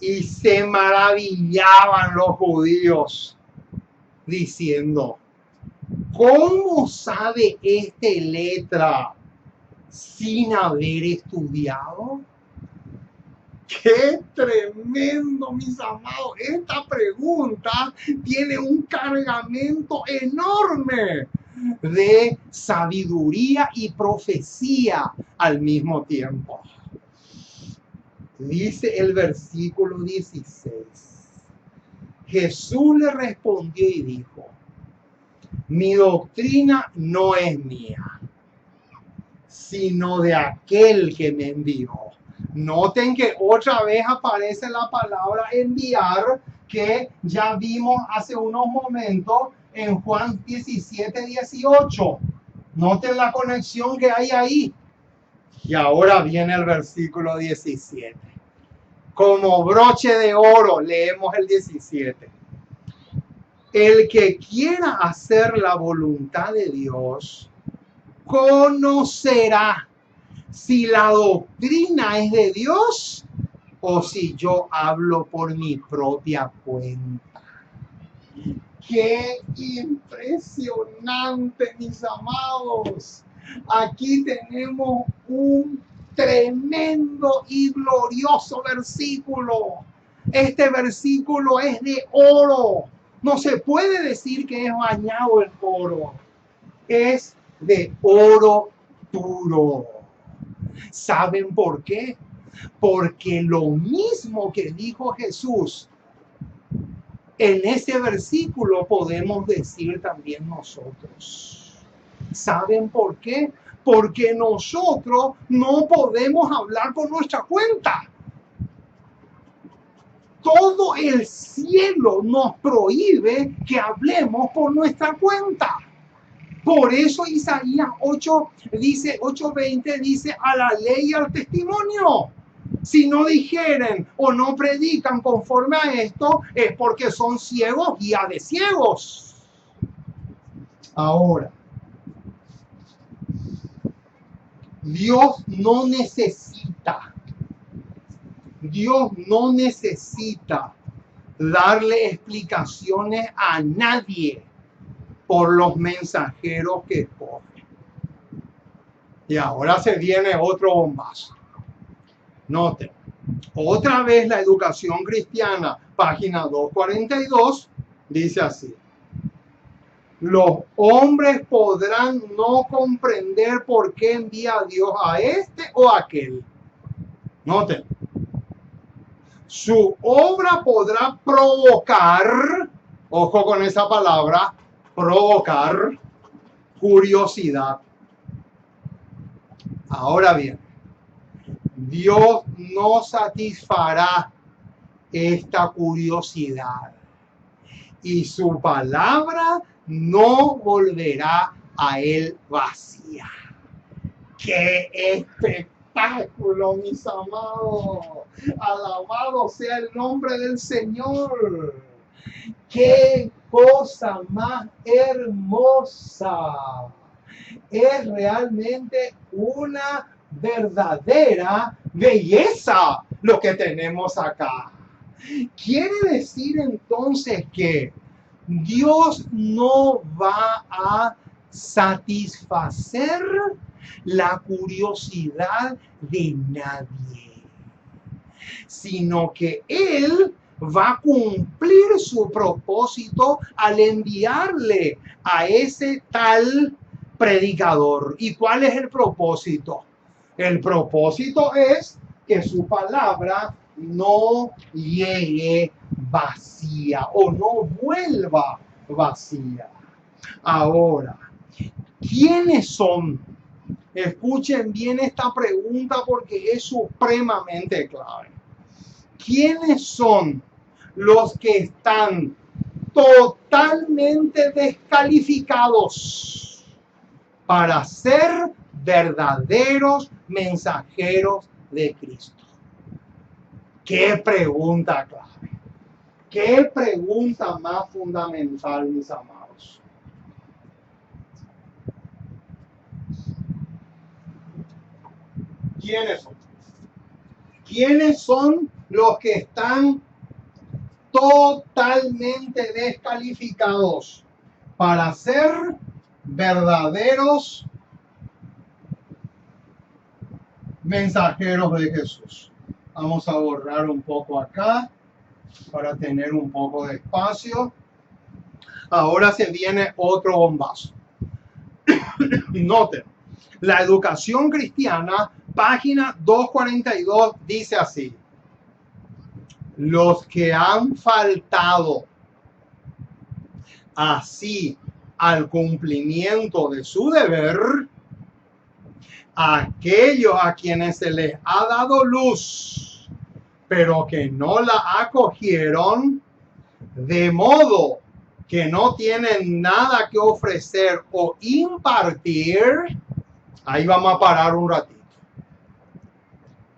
Y se maravillaban los judíos diciendo, ¿cómo sabe este letra sin haber estudiado? ¡Qué tremendo, mis amados! Esta pregunta tiene un cargamento enorme de sabiduría y profecía al mismo tiempo. Dice el versículo 16. Jesús le respondió y dijo, mi doctrina no es mía, sino de aquel que me envió. Noten que otra vez aparece la palabra enviar, que ya vimos hace unos momentos en Juan 17, 18. Noten la conexión que hay ahí. Y ahora viene el versículo 17. Como broche de oro leemos el 17. El que quiera hacer la voluntad de Dios, conocerá si la doctrina es de Dios o si yo hablo por mi propia cuenta. ¡Qué impresionante, mis amados! Aquí tenemos un tremendo y glorioso versículo. Este versículo es de oro. No se puede decir que es bañado en oro. Es de oro puro. ¿Saben por qué? Porque lo mismo que dijo Jesús en ese versículo podemos decir también nosotros. ¿Saben por qué? Porque nosotros no podemos hablar por nuestra cuenta. Todo el cielo nos prohíbe que hablemos por nuestra cuenta. Por eso Isaías 8:20 dice a la ley y al testimonio. Si no dijeren o no predican conforme a esto, es porque son ciegos, guía de ciegos. Ahora, Dios no necesita Dios no necesita darle explicaciones a nadie por los mensajeros que escoge. Y ahora se viene otro bombazo. Noten, otra vez la educación cristiana, página 242, dice así. Los hombres podrán no comprender por qué envía a Dios a este o a aquel. Noten, su obra podrá provocar, ojo con esa palabra, provocar curiosidad. Ahora bien, Dios no satisfará esta curiosidad y su palabra no volverá a él vacía. ¡Qué espectáculo, mis amados! Alabado sea el nombre del Señor. ¡Qué cosa más hermosa! Es realmente una verdadera belleza lo que tenemos acá. Quiere decir entonces que Dios no va a satisfacer la curiosidad de nadie, sino que Él va a cumplir su propósito al enviarle a ese tal predicador. ¿Y cuál es el propósito? El propósito es que su palabra no llegue vacía o no vuelva vacía. Ahora, ¿quiénes son? Escuchen bien esta pregunta porque es supremamente clave. ¿Quiénes son los que están totalmente descalificados para ser verdaderos mensajeros de Cristo? ¡Qué pregunta clave! ¡Qué pregunta más fundamental, mis amados! ¿Quiénes son? ¿Quiénes son los que están totalmente descalificados para ser verdaderos mensajeros de Jesús? Vamos a borrar un poco acá para tener un poco de espacio. Ahora se viene otro bombazo. Noten, la educación cristiana, página 242, dice así. Los que han faltado así al cumplimiento de su deber, aquellos a quienes se les ha dado luz, pero que no la acogieron, de modo que no tienen nada que ofrecer o impartir. Ahí vamos a parar un ratito.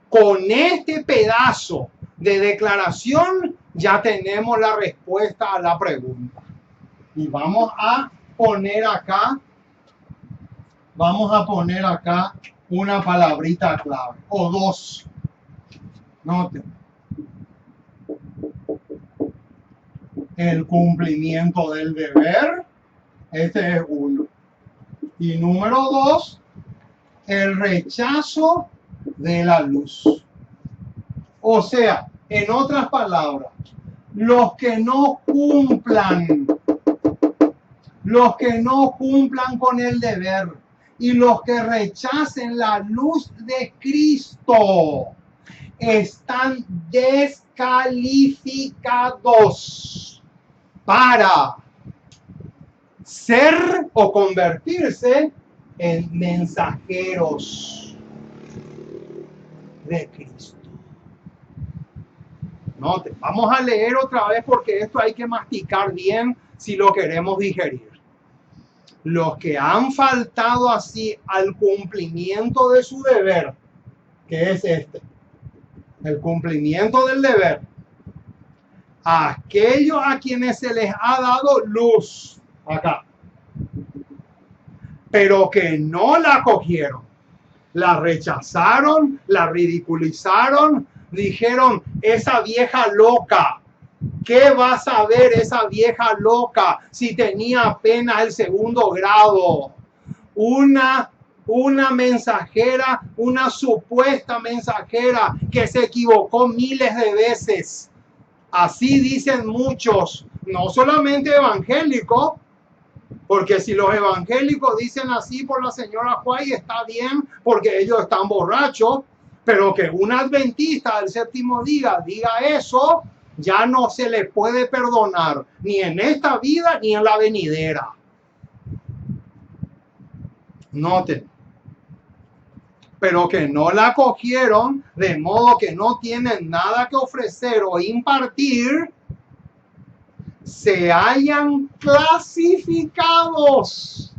Con este pedazo de declaración ya tenemos la respuesta a la pregunta. Y vamos a poner acá una palabrita clave o dos. Noten. El cumplimiento del deber, este es uno. Y número dos, el rechazo de la luz. O sea, en otras palabras, los que no cumplan con el deber y los que rechacen la luz de Cristo están descalificados para ser o convertirse en mensajeros de Cristo. Note, vamos a leer otra vez porque esto hay que masticar bien si lo queremos digerir. Los que han faltado así al cumplimiento de su deber, que es este, el cumplimiento del deber, aquellos a quienes se les ha dado luz, acá, pero que no la cogieron, la rechazaron, la ridiculizaron, Dijeron, esa vieja loca. ¿Qué va a saber esa vieja loca si tenía apenas el segundo grado? Una mensajera, una supuesta mensajera que se equivocó miles de veces. Así dicen muchos, no solamente evangélicos, porque si los evangélicos dicen así por la señora White, está bien, porque ellos están borrachos, pero que un adventista del séptimo día diga eso, ya no se le puede perdonar, ni en esta vida ni en la venidera. Noten, pero que no la cogieron, de modo que no tienen nada que ofrecer o impartir, se hayan clasificados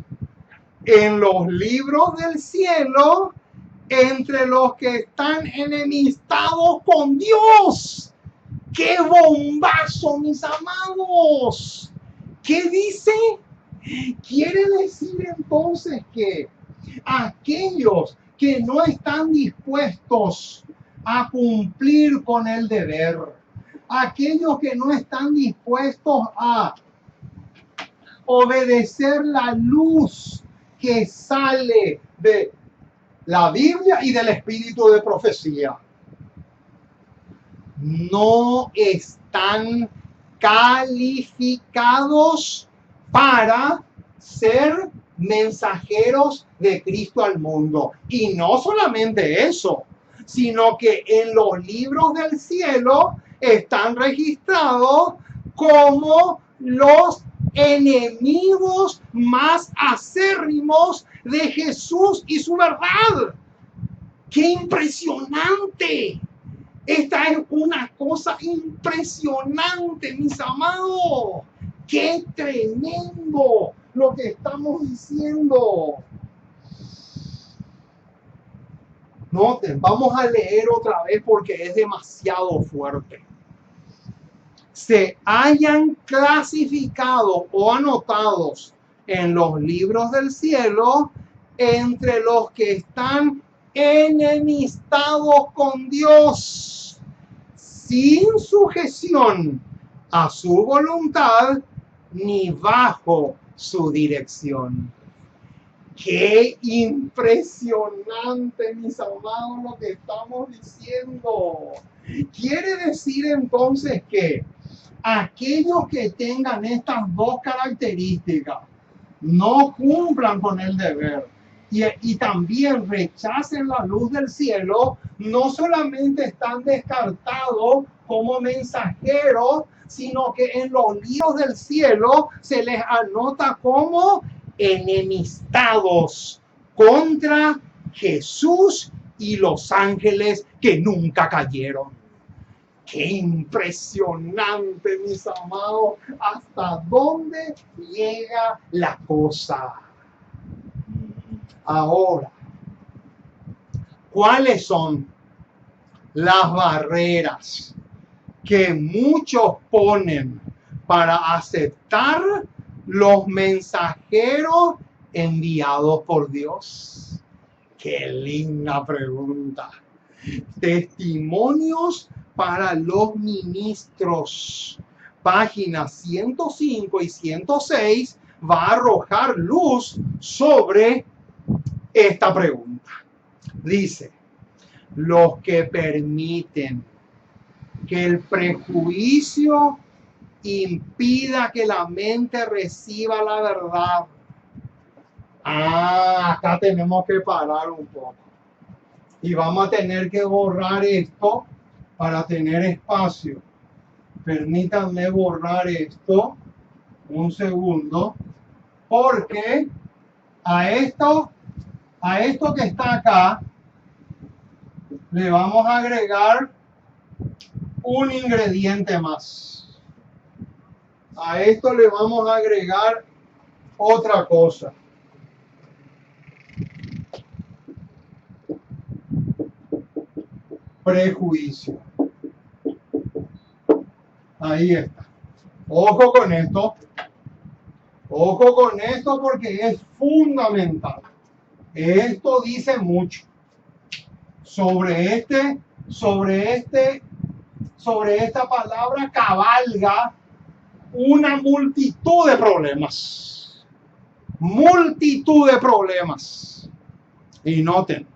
en los libros del cielo entre los que están enemistados con Dios. ¡Qué bombazo, mis amados! ¿Qué dice? Quiere decir entonces que aquellos que no están dispuestos a cumplir con el deber, aquellos que no están dispuestos a obedecer la luz que sale de la Biblia y del espíritu de profecía, no están calificados para ser mensajeros de Cristo al mundo. Y no solamente eso, sino que en los libros del cielo están registrados como los enemigos más acérrimos de Jesús y su verdad. ¡Qué impresionante! Esta es una cosa impresionante, mis amados. ¡Qué tremendo lo que estamos diciendo! Noten, vamos a leer otra vez porque es demasiado fuerte. Se hayan clasificado o anotados en los libros del cielo entre los que están enemistados con Dios, sin sujeción a su voluntad ni bajo su dirección. Qué impresionante, mis amados, lo que estamos diciendo. Quiere decir entonces que aquellos que tengan estas dos características no cumplan con el deber y también rechacen la luz del cielo, no solamente están descartados como mensajeros, sino que en los libros del cielo se les anota como enemistados contra Jesús y los ángeles que nunca cayeron. ¡Qué impresionante, mis amados! ¿Hasta dónde llega la cosa? Ahora, ¿cuáles son las barreras que muchos ponen para aceptar los mensajeros enviados por Dios? ¡Qué linda pregunta! Testimonios para los ministros. Páginas 105 y 106 va a arrojar luz sobre esta pregunta. Dice, los que permiten que el prejuicio impida que la mente reciba la verdad. Acá tenemos que parar un poco. Y vamos a tener que borrar esto para tener espacio. Permítanme borrar esto un segundo, porque a esto que está acá le vamos a agregar un ingrediente más. A esto le vamos a agregar otra cosa. Prejuicio. Ahí está. Ojo con esto. Ojo con esto porque es fundamental. Esto dice mucho sobre sobre esta palabra cabalga una multitud de problemas. Multitud de problemas. Y noten,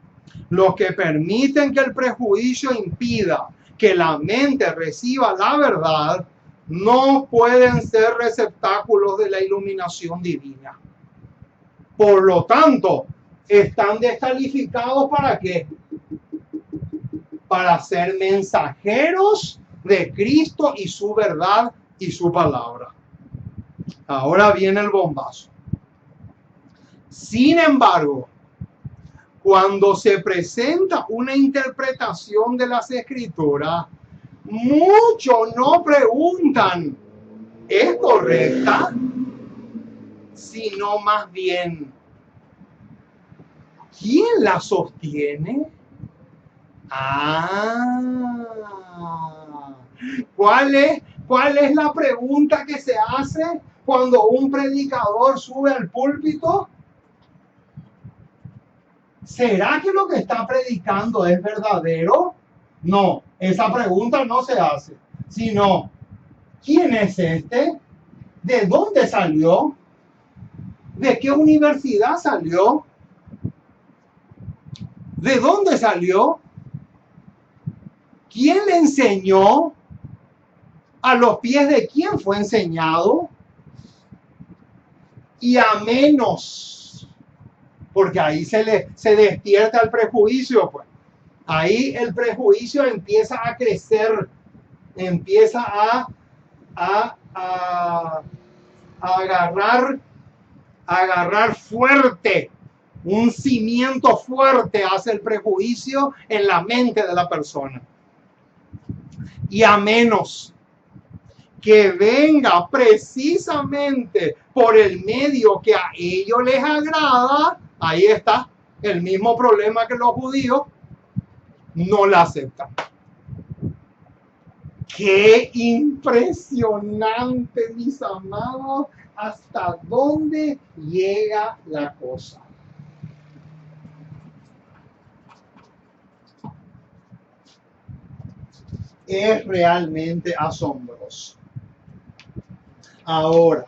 los que permiten que el prejuicio impida que la mente reciba la verdad, no pueden ser receptáculos de la iluminación divina. Por lo tanto, están descalificados ¿para qué? Para ser mensajeros de Cristo y su verdad y su palabra. Ahora viene el bombazo. Sin embargo, cuando se presenta una interpretación de las Escrituras, muchos no preguntan, ¿es correcta? Sino más bien, ¿quién la sostiene? ¿Cuál es la pregunta que se hace cuando un predicador sube al púlpito? ¿Será que lo que está predicando es verdadero? No, esa pregunta no se hace, sino, ¿quién es este? ¿De dónde salió? ¿De qué universidad salió? ¿De dónde salió? ¿Quién le enseñó? ¿A los pies de quién fue enseñado? Y a menos, porque ahí se despierta el prejuicio, pues. Ahí el prejuicio empieza a crecer, empieza a agarrar fuerte, un cimiento fuerte hace el prejuicio en la mente de la persona. Y a menos que venga precisamente por el medio que a ellos les agrada, ahí está el mismo problema que los judíos, no la aceptan. Qué impresionante, mis amados, hasta dónde llega la cosa. Es realmente asombroso. Ahora,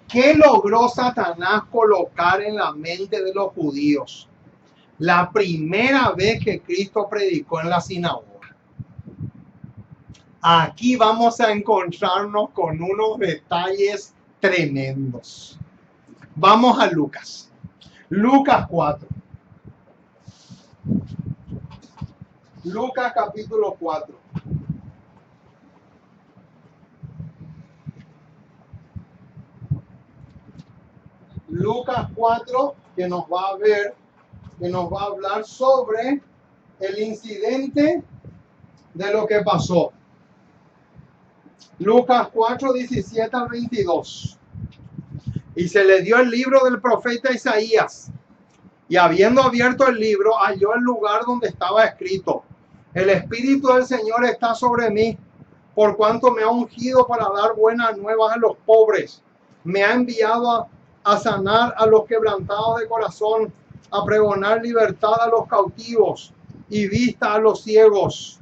¿qué logró Satanás colocar en la mente de los judíos la primera vez que Cristo predicó en la sinagoga? Aquí vamos a encontrarnos con unos detalles tremendos. Vamos a Lucas. Lucas 4. Lucas capítulo 4. Lucas 4, que nos va a hablar sobre el incidente de lo que pasó. Lucas 4, 17 al 22. Y se le dio el libro del profeta Isaías. Y habiendo abierto el libro, halló el lugar donde estaba escrito: el Espíritu del Señor está sobre mí, por cuanto me ha ungido para dar buenas nuevas a los pobres. Me ha enviado a sanar a los quebrantados de corazón, a pregonar libertad a los cautivos y vista a los ciegos,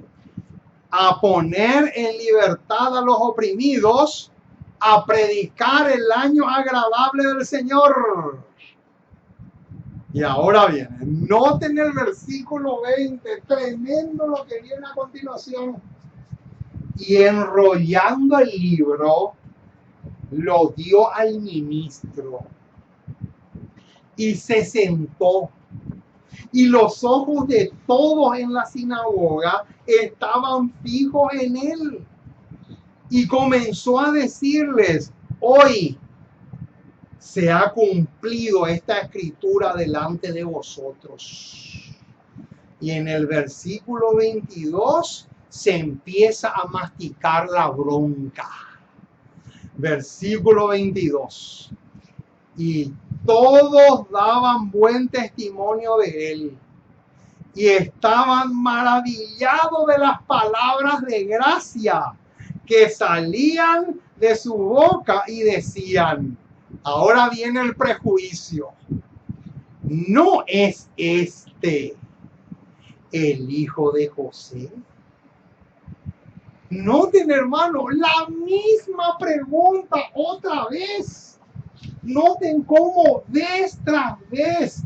a poner en libertad a los oprimidos, a predicar el año agradable del Señor. Y ahora viene, noten el versículo 20, tremendo lo que viene a continuación. Y enrollando el libro, lo dio al ministro y se sentó. Y los ojos de todos en la sinagoga estaban fijos en él. Y comenzó a decirles: hoy se ha cumplido esta escritura delante de vosotros. Y en el versículo 22 se empieza a masticar la bronca. Versículo 22. Y todos daban buen testimonio de él y estaban maravillados de las palabras de gracia que salían de su boca, y decían, ahora viene el prejuicio, no es este el hijo de José? Noten, hermano, la misma pregunta otra vez. Noten cómo vez tras vez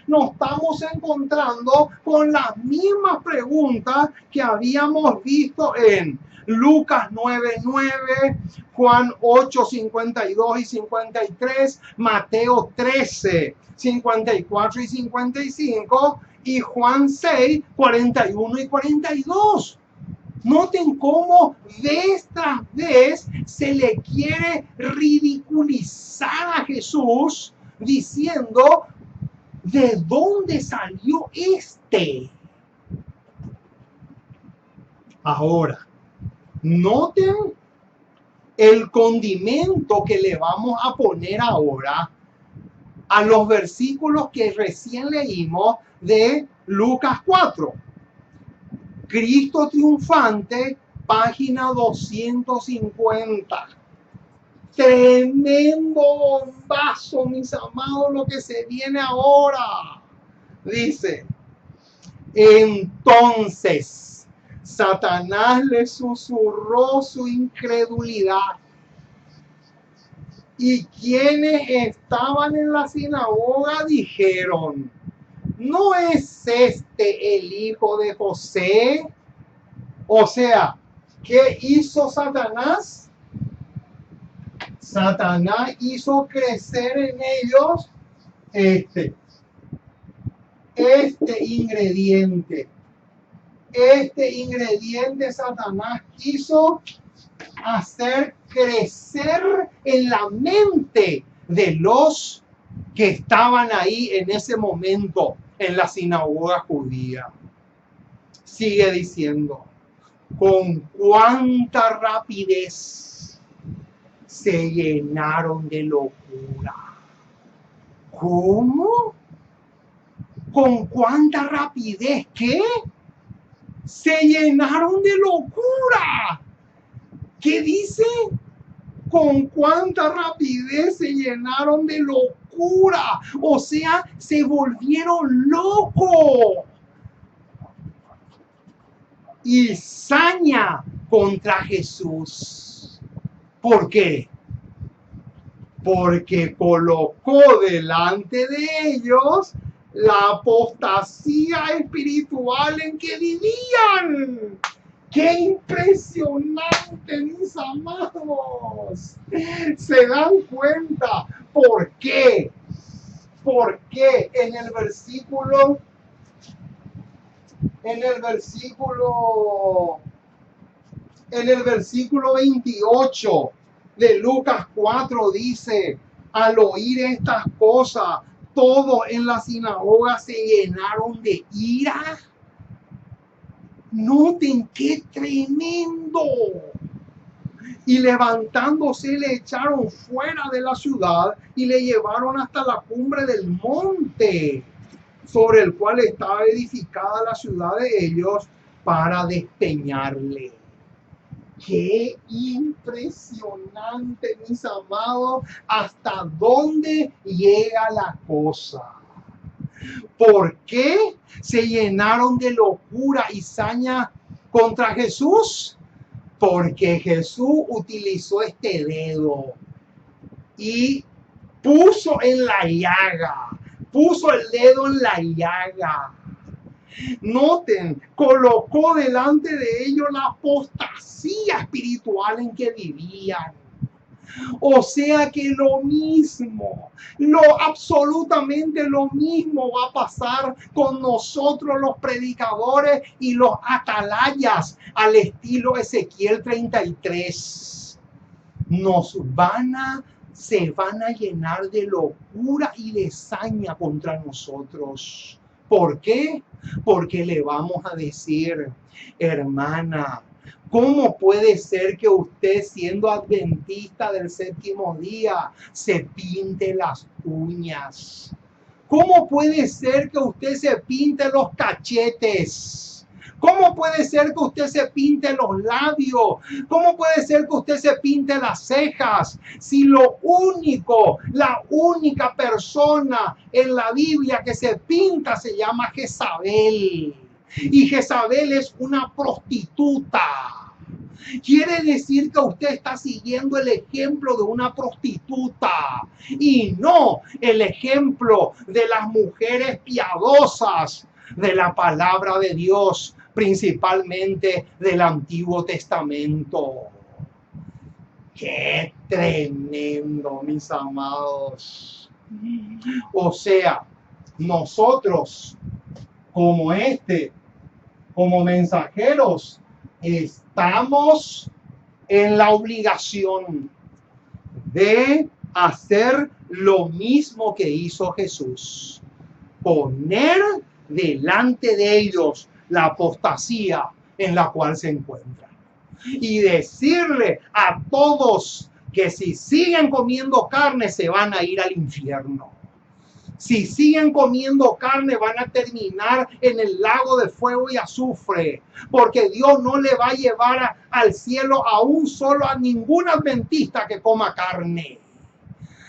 nos estamos encontrando con las mismas preguntas que habíamos visto en Lucas 9:9, Juan 8:52 y 53, Mateo 13:54 y 55 y Juan 6:41 y 42. Noten cómo vez tras vez se le quiere ridiculizar a Jesús diciendo, ¿de dónde salió este? Ahora, noten el condimento que le vamos a poner ahora a los versículos que recién leímos de Lucas 4. Cristo triunfante, página 250. Tremendo bombazo, mis amados, lo que se viene ahora. Dice, entonces Satanás le susurró su incredulidad. Y quienes estaban en la sinagoga dijeron, ¿no es este el hijo de José? O sea, ¿qué hizo Satanás? Satanás hizo crecer en ellos este ingrediente. Este ingrediente Satanás quiso hacer crecer en la mente de los que estaban ahí en ese momento en la sinagoga judía. Sigue diciendo, con cuánta rapidez se llenaron de locura. ¿Cómo? ¿Con cuánta rapidez? ¿Qué? Se llenaron de locura. ¿Qué dice? Con cuánta rapidez se llenaron de locura. O sea, se volvieron locos. Y saña contra Jesús. ¿Por qué? Porque colocó delante de ellos la apostasía espiritual en que vivían. ¡Qué impresionante, mis amados! ¿Se dan cuenta por qué? ¿Por qué en el versículo 28 de Lucas 4 dice, al oír estas cosas, todos en la sinagoga se llenaron de ira? Noten qué tremendo. Y levantándose le echaron fuera de la ciudad y le llevaron hasta la cumbre del monte sobre el cual estaba edificada la ciudad de ellos para despeñarle. Qué impresionante, mis amados, hasta dónde llega la cosa. ¿Por qué se llenaron de locura y saña contra Jesús? Porque Jesús utilizó este dedo y puso en la llaga, puso el dedo en la llaga. Noten, colocó delante de ellos la apostasía espiritual en que vivían. O sea que lo mismo, absolutamente lo mismo va a pasar con nosotros los predicadores y los atalayas al estilo Ezequiel 33. Se van a llenar de locura y de saña contra nosotros. ¿Por qué? Porque le vamos a decir, hermana, ¿cómo puede ser que usted, siendo adventista del séptimo día, se pinte las uñas? ¿Cómo puede ser que usted se pinte los cachetes? ¿Cómo puede ser que usted se pinte los labios? ¿Cómo puede ser que usted se pinte las cejas? Si la única persona en la Biblia que se pinta se llama Jezabel. Y Jezabel es una prostituta. Quiere decir que usted está siguiendo el ejemplo de una prostituta y no el ejemplo de las mujeres piadosas de la palabra de Dios, principalmente del Antiguo Testamento. ¡Qué tremendo, mis amados! O sea, nosotros como mensajeros, estamos en la obligación de hacer lo mismo que hizo Jesús. Poner delante de ellos la apostasía en la cual se encuentran. Y decirle a todos que si siguen comiendo carne se van a ir al infierno. Si siguen comiendo carne van a terminar en el lago de fuego y azufre, porque Dios no le va a llevar al cielo a ningún adventista que coma carne.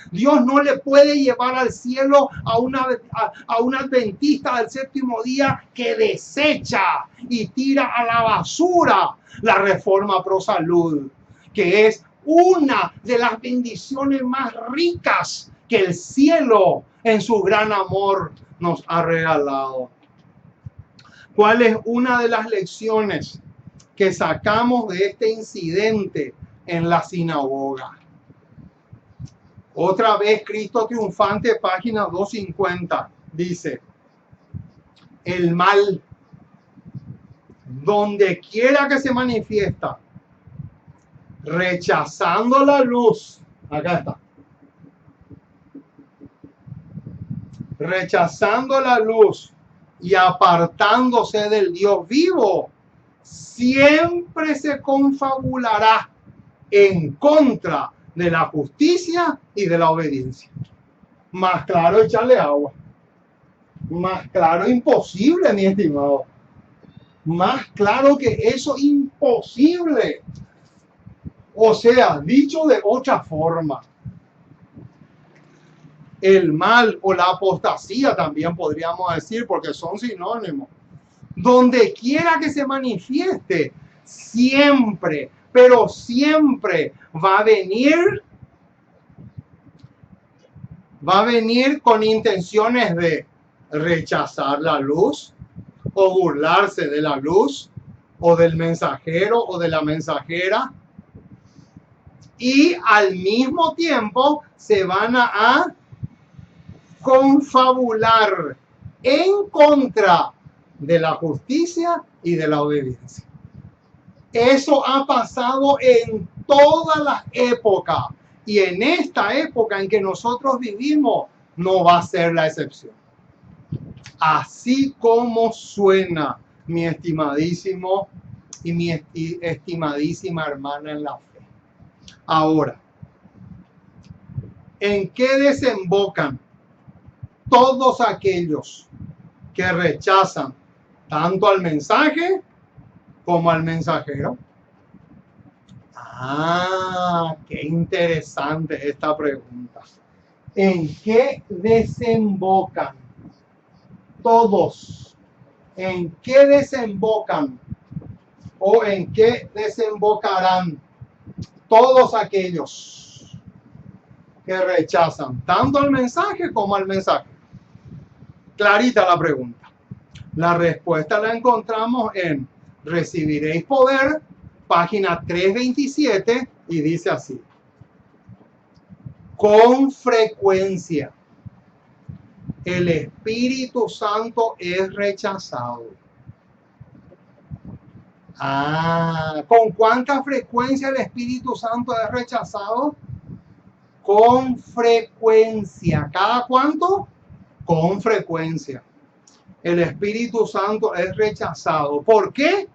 Dios no le puede llevar al cielo a un adventista del séptimo día que desecha y tira a la basura la reforma pro salud, que es una de las bendiciones más ricas que el cielo en su gran amor nos ha regalado. ¿Cuál es una de las lecciones que sacamos de este incidente en la sinagoga? Otra vez, Cristo triunfante, página 250, dice: el mal, donde quiera que se manifiesta, rechazando la luz, acá está, rechazando la luz y apartándose del Dios vivo, siempre se confabulará en contra de la justicia y de la obediencia. Más claro, echarle agua. Más claro, imposible, mi estimado. Más claro que eso, imposible. O sea, dicho de otra forma, el mal o la apostasía también podríamos decir, porque son sinónimos. Donde quiera que se manifieste, siempre, pero siempre va a venir con intenciones de rechazar la luz o burlarse de la luz o del mensajero o de la mensajera, y al mismo tiempo se van a confabular en contra de la justicia y de la obediencia. Eso ha pasado en todas las épocas, y en esta época en que nosotros vivimos no va a ser la excepción. Así como suena, mi estimadísimo y mi estimadísima hermana en la fe. Ahora, ¿en qué desembocan todos aquellos que rechazan tanto al mensaje como al mensajero? Qué interesante esta pregunta. ¿En qué desembocan todos? ¿En qué desembocan o en qué desembocarán todos aquellos que rechazan tanto al mensaje como al mensaje? Clarita la pregunta. La respuesta la encontramos en Recibiréis poder, página 327, y dice así: con frecuencia el Espíritu Santo es rechazado. ¿Con cuánta frecuencia el Espíritu Santo es rechazado? Con frecuencia. ¿Cada cuánto? Con frecuencia. El Espíritu Santo es rechazado. ¿Por qué?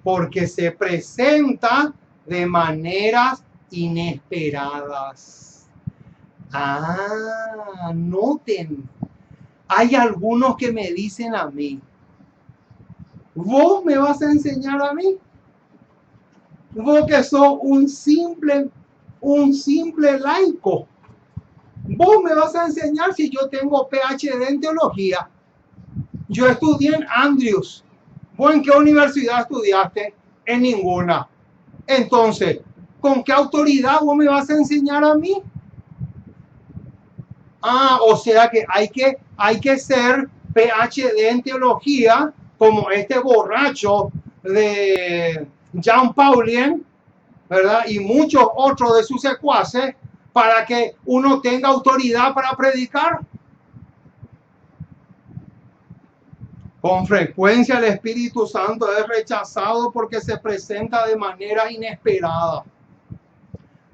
Porque se presenta de maneras inesperadas. Noten. Hay algunos que me dicen a mí: ¿Vos me vas a enseñar a mí? Vos que sos un simple laico. Vos me vas a enseñar si yo tengo PhD en teología. Yo estudié en Andrews. ¿Vos en qué universidad estudiaste? En ninguna. Entonces, ¿con qué autoridad vos me vas a enseñar a mí? Ah, o sea que hay que ser PhD en teología, como este borracho de Jean Paulien, ¿verdad? Y muchos otros de sus secuaces, para que uno tenga autoridad para predicar. Con frecuencia el Espíritu Santo es rechazado porque se presenta de manera inesperada.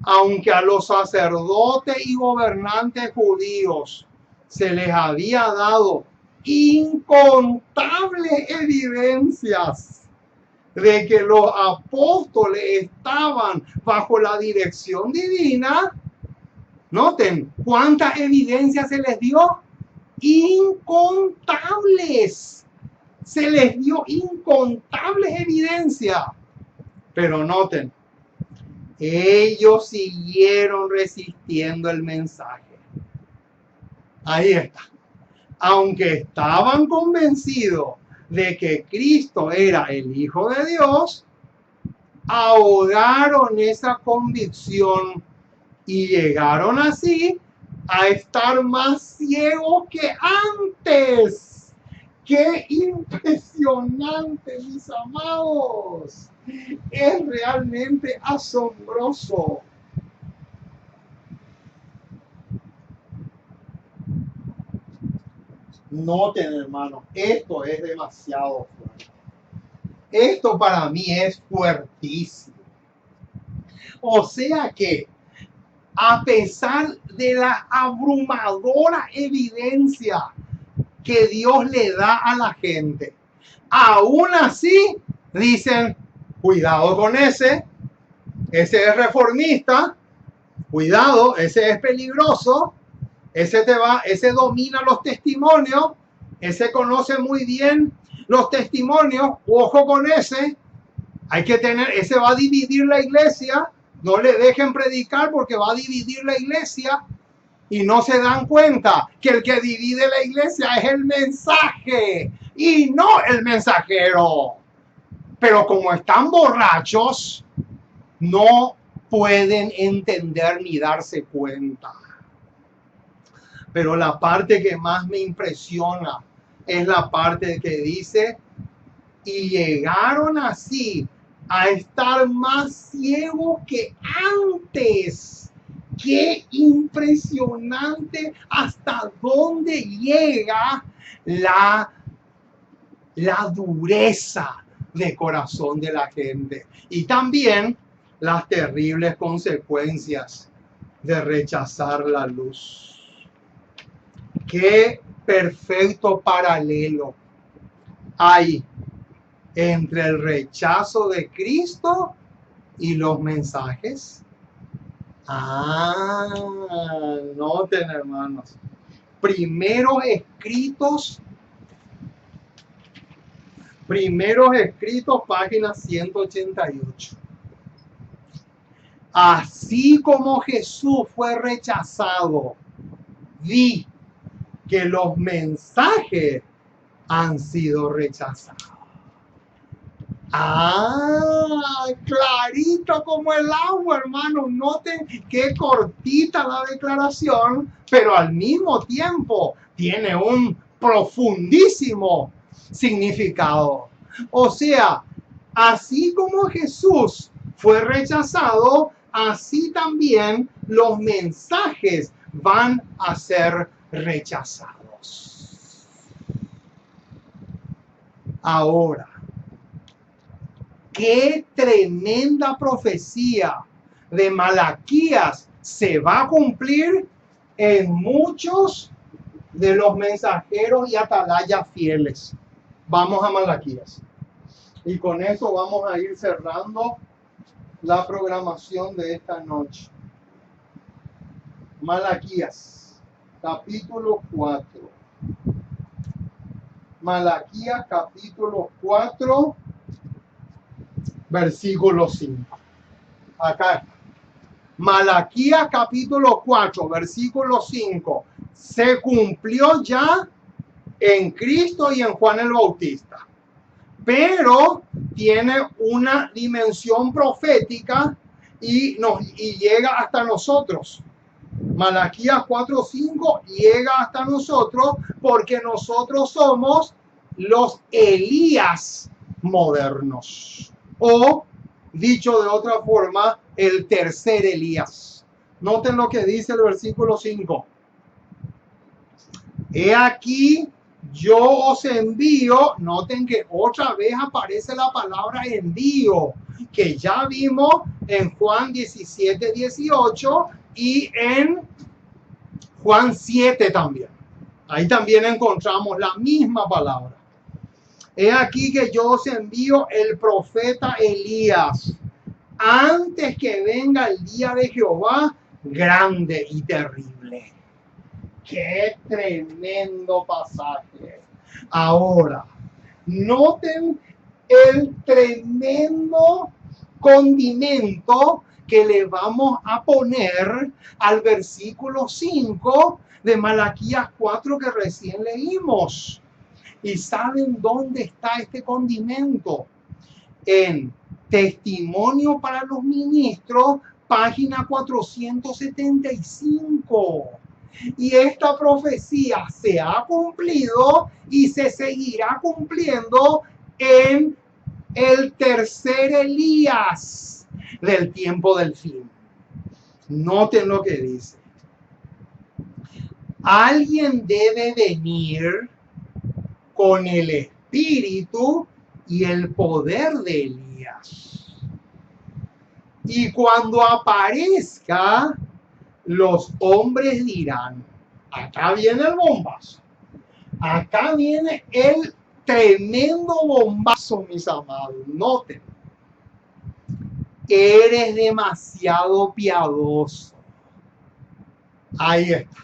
Aunque a los sacerdotes y gobernantes judíos se les había dado incontables evidencias de que los apóstoles estaban bajo la dirección divina, noten cuántas evidencias se les dio. Incontables. Se les dio incontables evidencias. Pero noten, ellos siguieron resistiendo el mensaje. Ahí está. Aunque estaban convencidos de que Cristo era el Hijo de Dios, ahogaron esa convicción y llegaron así a estar más ciegos que antes. ¡Qué impresionante, mis amados! Es realmente asombroso. Noten, hermano, esto es demasiado fuerte. Esto para mí es fuertísimo. O sea que, a pesar de la abrumadora evidencia que Dios le da a la gente, aún así dicen, cuidado con ese es reformista, cuidado, ese es peligroso, ese domina los testimonios, ese conoce muy bien los testimonios, ojo con ese, ese va a dividir la iglesia, no le dejen predicar porque va a dividir la iglesia. Y no se dan cuenta que el que divide la iglesia es el mensaje y no el mensajero. Pero como están borrachos, no pueden entender ni darse cuenta. Pero la parte que más me impresiona es la parte que dice, y llegaron así a estar más ciegos que antes. Qué impresionante hasta dónde llega la dureza de corazón de la gente. Y también las terribles consecuencias de rechazar la luz. Qué perfecto paralelo hay entre el rechazo de Cristo y los mensajes. Noten, hermanos. Primeros escritos, página 188. Así como Jesús fue rechazado, vi que los mensajes han sido rechazados. Clarito como el agua, hermano. Noten qué cortita la declaración, pero al mismo tiempo tiene un profundísimo significado. O sea, así como Jesús fue rechazado, así también los mensajes van a ser rechazados. Ahora, qué tremenda profecía de Malaquías se va a cumplir en muchos de los mensajeros y atalayas fieles. Vamos a Malaquías. Y con eso vamos a ir cerrando la programación de esta noche. Malaquías, capítulo 4. Malaquías capítulo 4, versículo 5. Acá está. Malaquías capítulo 4, versículo 5. Se cumplió ya en Cristo y en Juan el Bautista, pero tiene una dimensión profética y llega hasta nosotros. Malaquías 4:5 llega hasta nosotros porque nosotros somos los Elías modernos, o dicho de otra forma, el tercer Elías. Noten lo que dice el versículo 5. He aquí, yo os envío. Noten que otra vez aparece la palabra envío, que ya vimos en Juan 17:18 y en Juan 7 también. Ahí también encontramos la misma palabra. He aquí que yo os envío el profeta Elías, antes que venga el día de Jehová grande y terrible. ¡Qué tremendo pasaje! Ahora, noten el tremendo condimento que le vamos a poner al versículo 5 de Malaquías 4 que recién leímos. ¿Y saben dónde está este condimento? En Testimonio para los Ministros, página 475. Y esta profecía se ha cumplido y se seguirá cumpliendo en el tercer Elías del tiempo del fin. Noten lo que dice. Alguien debe venir con el espíritu y el poder de Elías. Y cuando aparezca, los hombres dirán, acá viene el bombazo. Acá viene el tremendo bombazo, mis amados. Noten. Eres demasiado piadoso. Ahí está.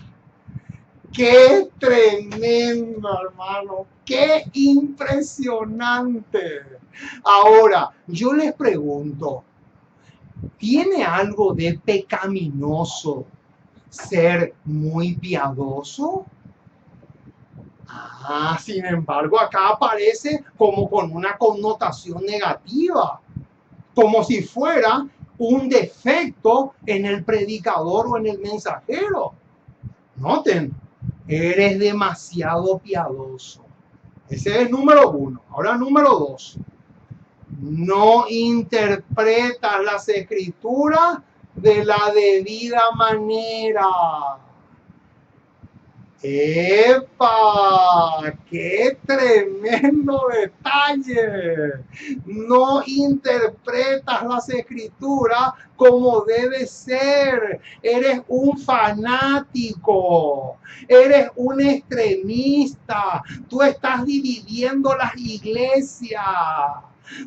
Qué tremendo, hermano. Qué impresionante. Ahora, yo les pregunto, ¿tiene algo de pecaminoso ser muy piadoso? Sin embargo, acá aparece como con una connotación negativa, como si fuera un defecto en el predicador o en el mensajero. Noten, eres demasiado piadoso. Ese es número 1. Ahora número 2. No interpretas las escrituras de la debida manera. ¡Epa! ¡Qué tremendo detalle! No interpretas las escrituras como debe ser. Eres un fanático. Eres un extremista. Tú estás dividiendo las iglesias.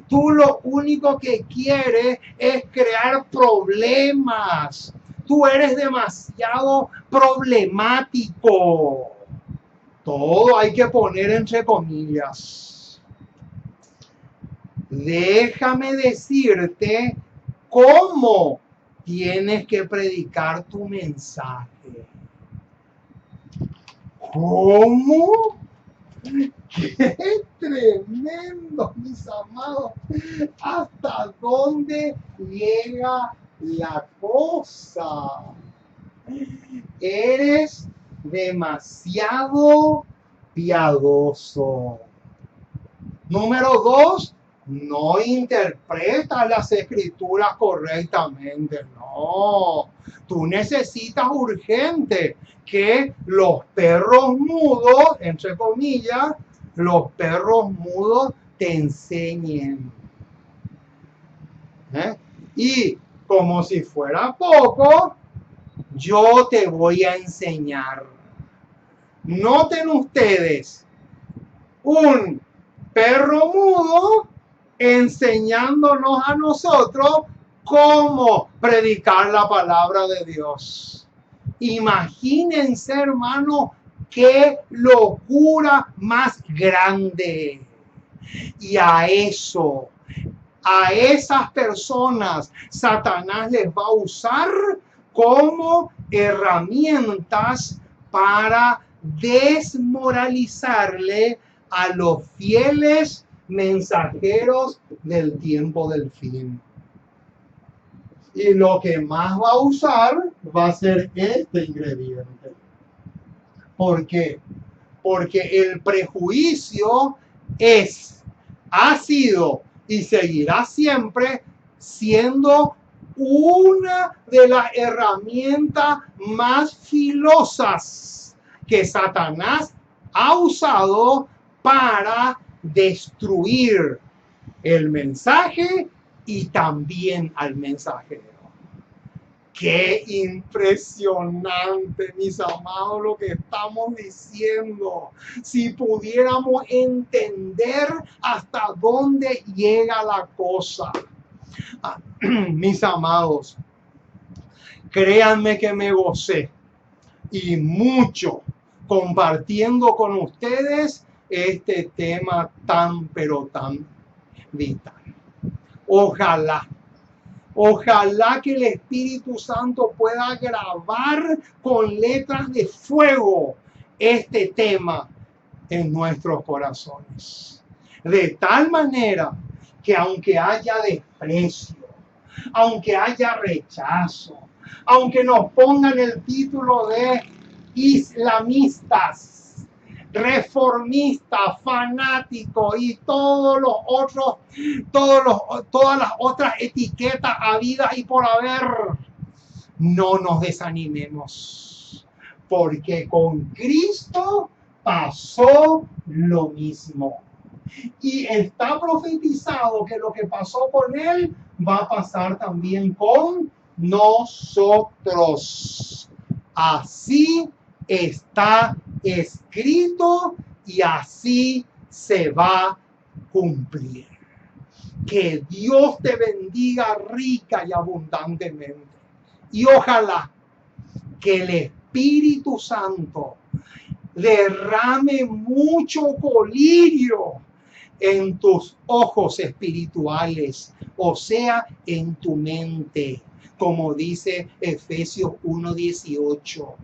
Tú lo único que quieres es crear problemas. Tú eres demasiado problemático. Todo hay que poner entre comillas. Déjame decirte cómo tienes que predicar tu mensaje. ¿Cómo? ¡Qué tremendo, mis amados! ¿Hasta dónde llega la cosa? Eres demasiado piadoso. Número 2, no interpretas las escrituras correctamente. No, tú necesitas urgente que los perros mudos, entre comillas, los perros mudos te enseñen. Y como si fuera poco, yo te voy a enseñar. Noten ustedes, un perro mudo enseñándonos a nosotros cómo predicar la palabra de Dios. Imagínense, hermano, ¡Qué locura más grande! Y a esas personas, Satanás les va a usar como herramientas para desmoralizarle a los fieles mensajeros del tiempo del fin. Y lo que más va a usar va a ser este ingrediente. ¿Por qué? Porque el prejuicio ha sido y seguirá siempre siendo una de las herramientas más filosas que Satanás ha usado para destruir el mensaje y también al mensajero. Qué impresionante, mis amados, lo que estamos diciendo. Si pudiéramos entender hasta dónde llega la cosa. Mis amados, créanme que me gocé y mucho compartiendo con ustedes este tema tan, pero tan vital. Ojalá que el Espíritu Santo pueda grabar con letras de fuego este tema en nuestros corazones. De tal manera que aunque haya desprecio, aunque haya rechazo, aunque nos pongan el título de islamistas, reformistas, fanáticos y todas las otras etiquetas habidas y por haber, no nos desanimemos, porque con Cristo pasó lo mismo. Y está profetizado que lo que pasó con él va a pasar también con nosotros. Así está escrito y así se va a cumplir. Que Dios te bendiga rica y abundantemente. Y ojalá que el Espíritu Santo derrame mucho colirio en tus ojos espirituales, o sea, en tu mente, como dice Efesios 1:18,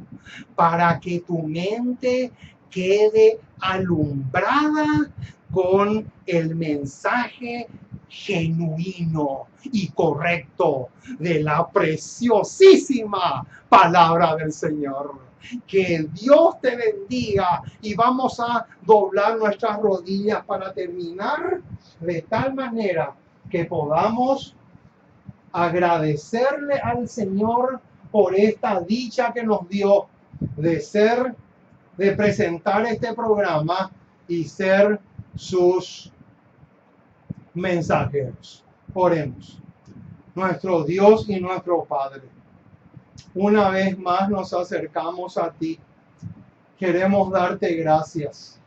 para que tu mente quede alumbrada con el mensaje genuino y correcto de la preciosísima palabra del Señor. Que Dios te bendiga y vamos a doblar nuestras rodillas para terminar de tal manera que podamos agradecerle al Señor por esta dicha que nos dio de presentar este programa y ser sus mensajeros. Oremos. Nuestro Dios y nuestro Padre, una vez más nos acercamos a ti. Queremos darte gracias.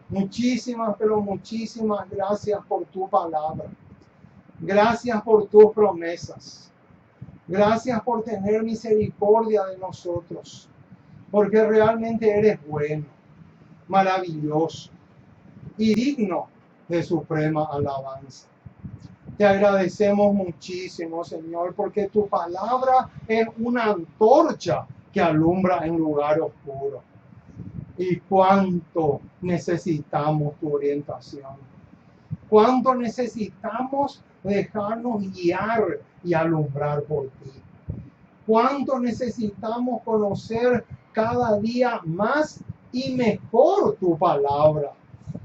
Muchísimas, pero muchísimas gracias por tu palabra. Gracias por tus promesas. Gracias por tener misericordia de nosotros. Porque realmente eres bueno, maravilloso y digno de suprema alabanza. Te agradecemos muchísimo, Señor, porque tu palabra es una antorcha que alumbra en lugar oscuro. Y cuánto necesitamos tu orientación. Cuánto necesitamos dejarnos guiar y alumbrar por ti. Cuánto necesitamos conocer cada día más y mejor tu palabra,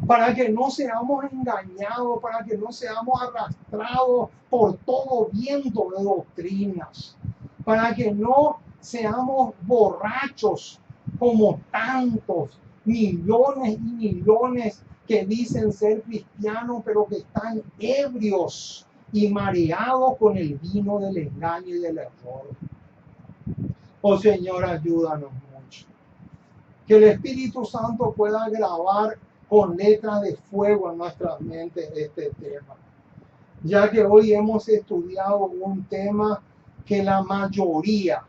para que no seamos engañados, para que no seamos arrastrados por todo viento de doctrinas, para que no seamos borrachos como tantos millones y millones que dicen ser cristianos, pero que están ebrios y mareados con el vino del engaño y del error. Oh Señor, ayúdanos mucho. Que el Espíritu Santo pueda grabar con letras de fuego en nuestras mentes este tema. Ya que hoy hemos estudiado un tema que la mayoría,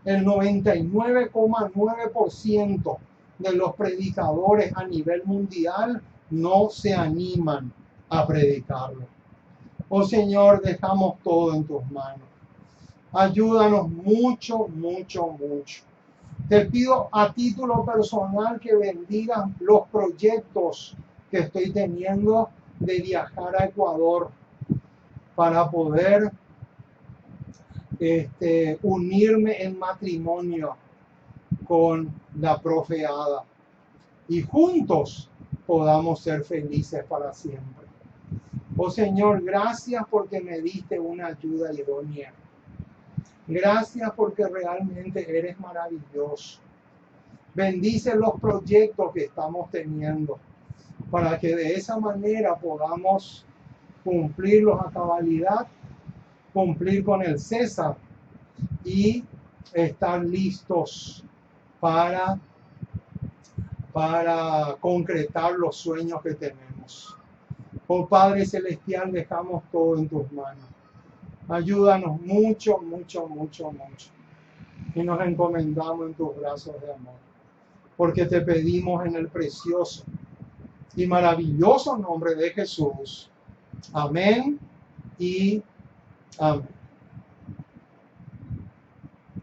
el 99,9% de los predicadores a nivel mundial no se animan a predicarlo. Oh Señor, dejamos todo en tus manos. Ayúdanos mucho, mucho, mucho. Te pido a título personal que bendigas los proyectos que estoy teniendo de viajar a Ecuador para poder unirme en matrimonio con la profe Ada y juntos podamos ser felices para siempre. Oh Señor, gracias porque me diste una ayuda idónea. Gracias porque realmente eres maravilloso. Bendice los proyectos que estamos teniendo para que de esa manera podamos cumplirlos a cabalidad, cumplir con el César y estar listos para concretar los sueños que tenemos. Oh Padre Celestial, dejamos todo en tus manos. Ayúdanos mucho, mucho, mucho, mucho. Y nos encomendamos en tus brazos de amor. Porque te pedimos en el precioso y maravilloso nombre de Jesús. Amén y amén.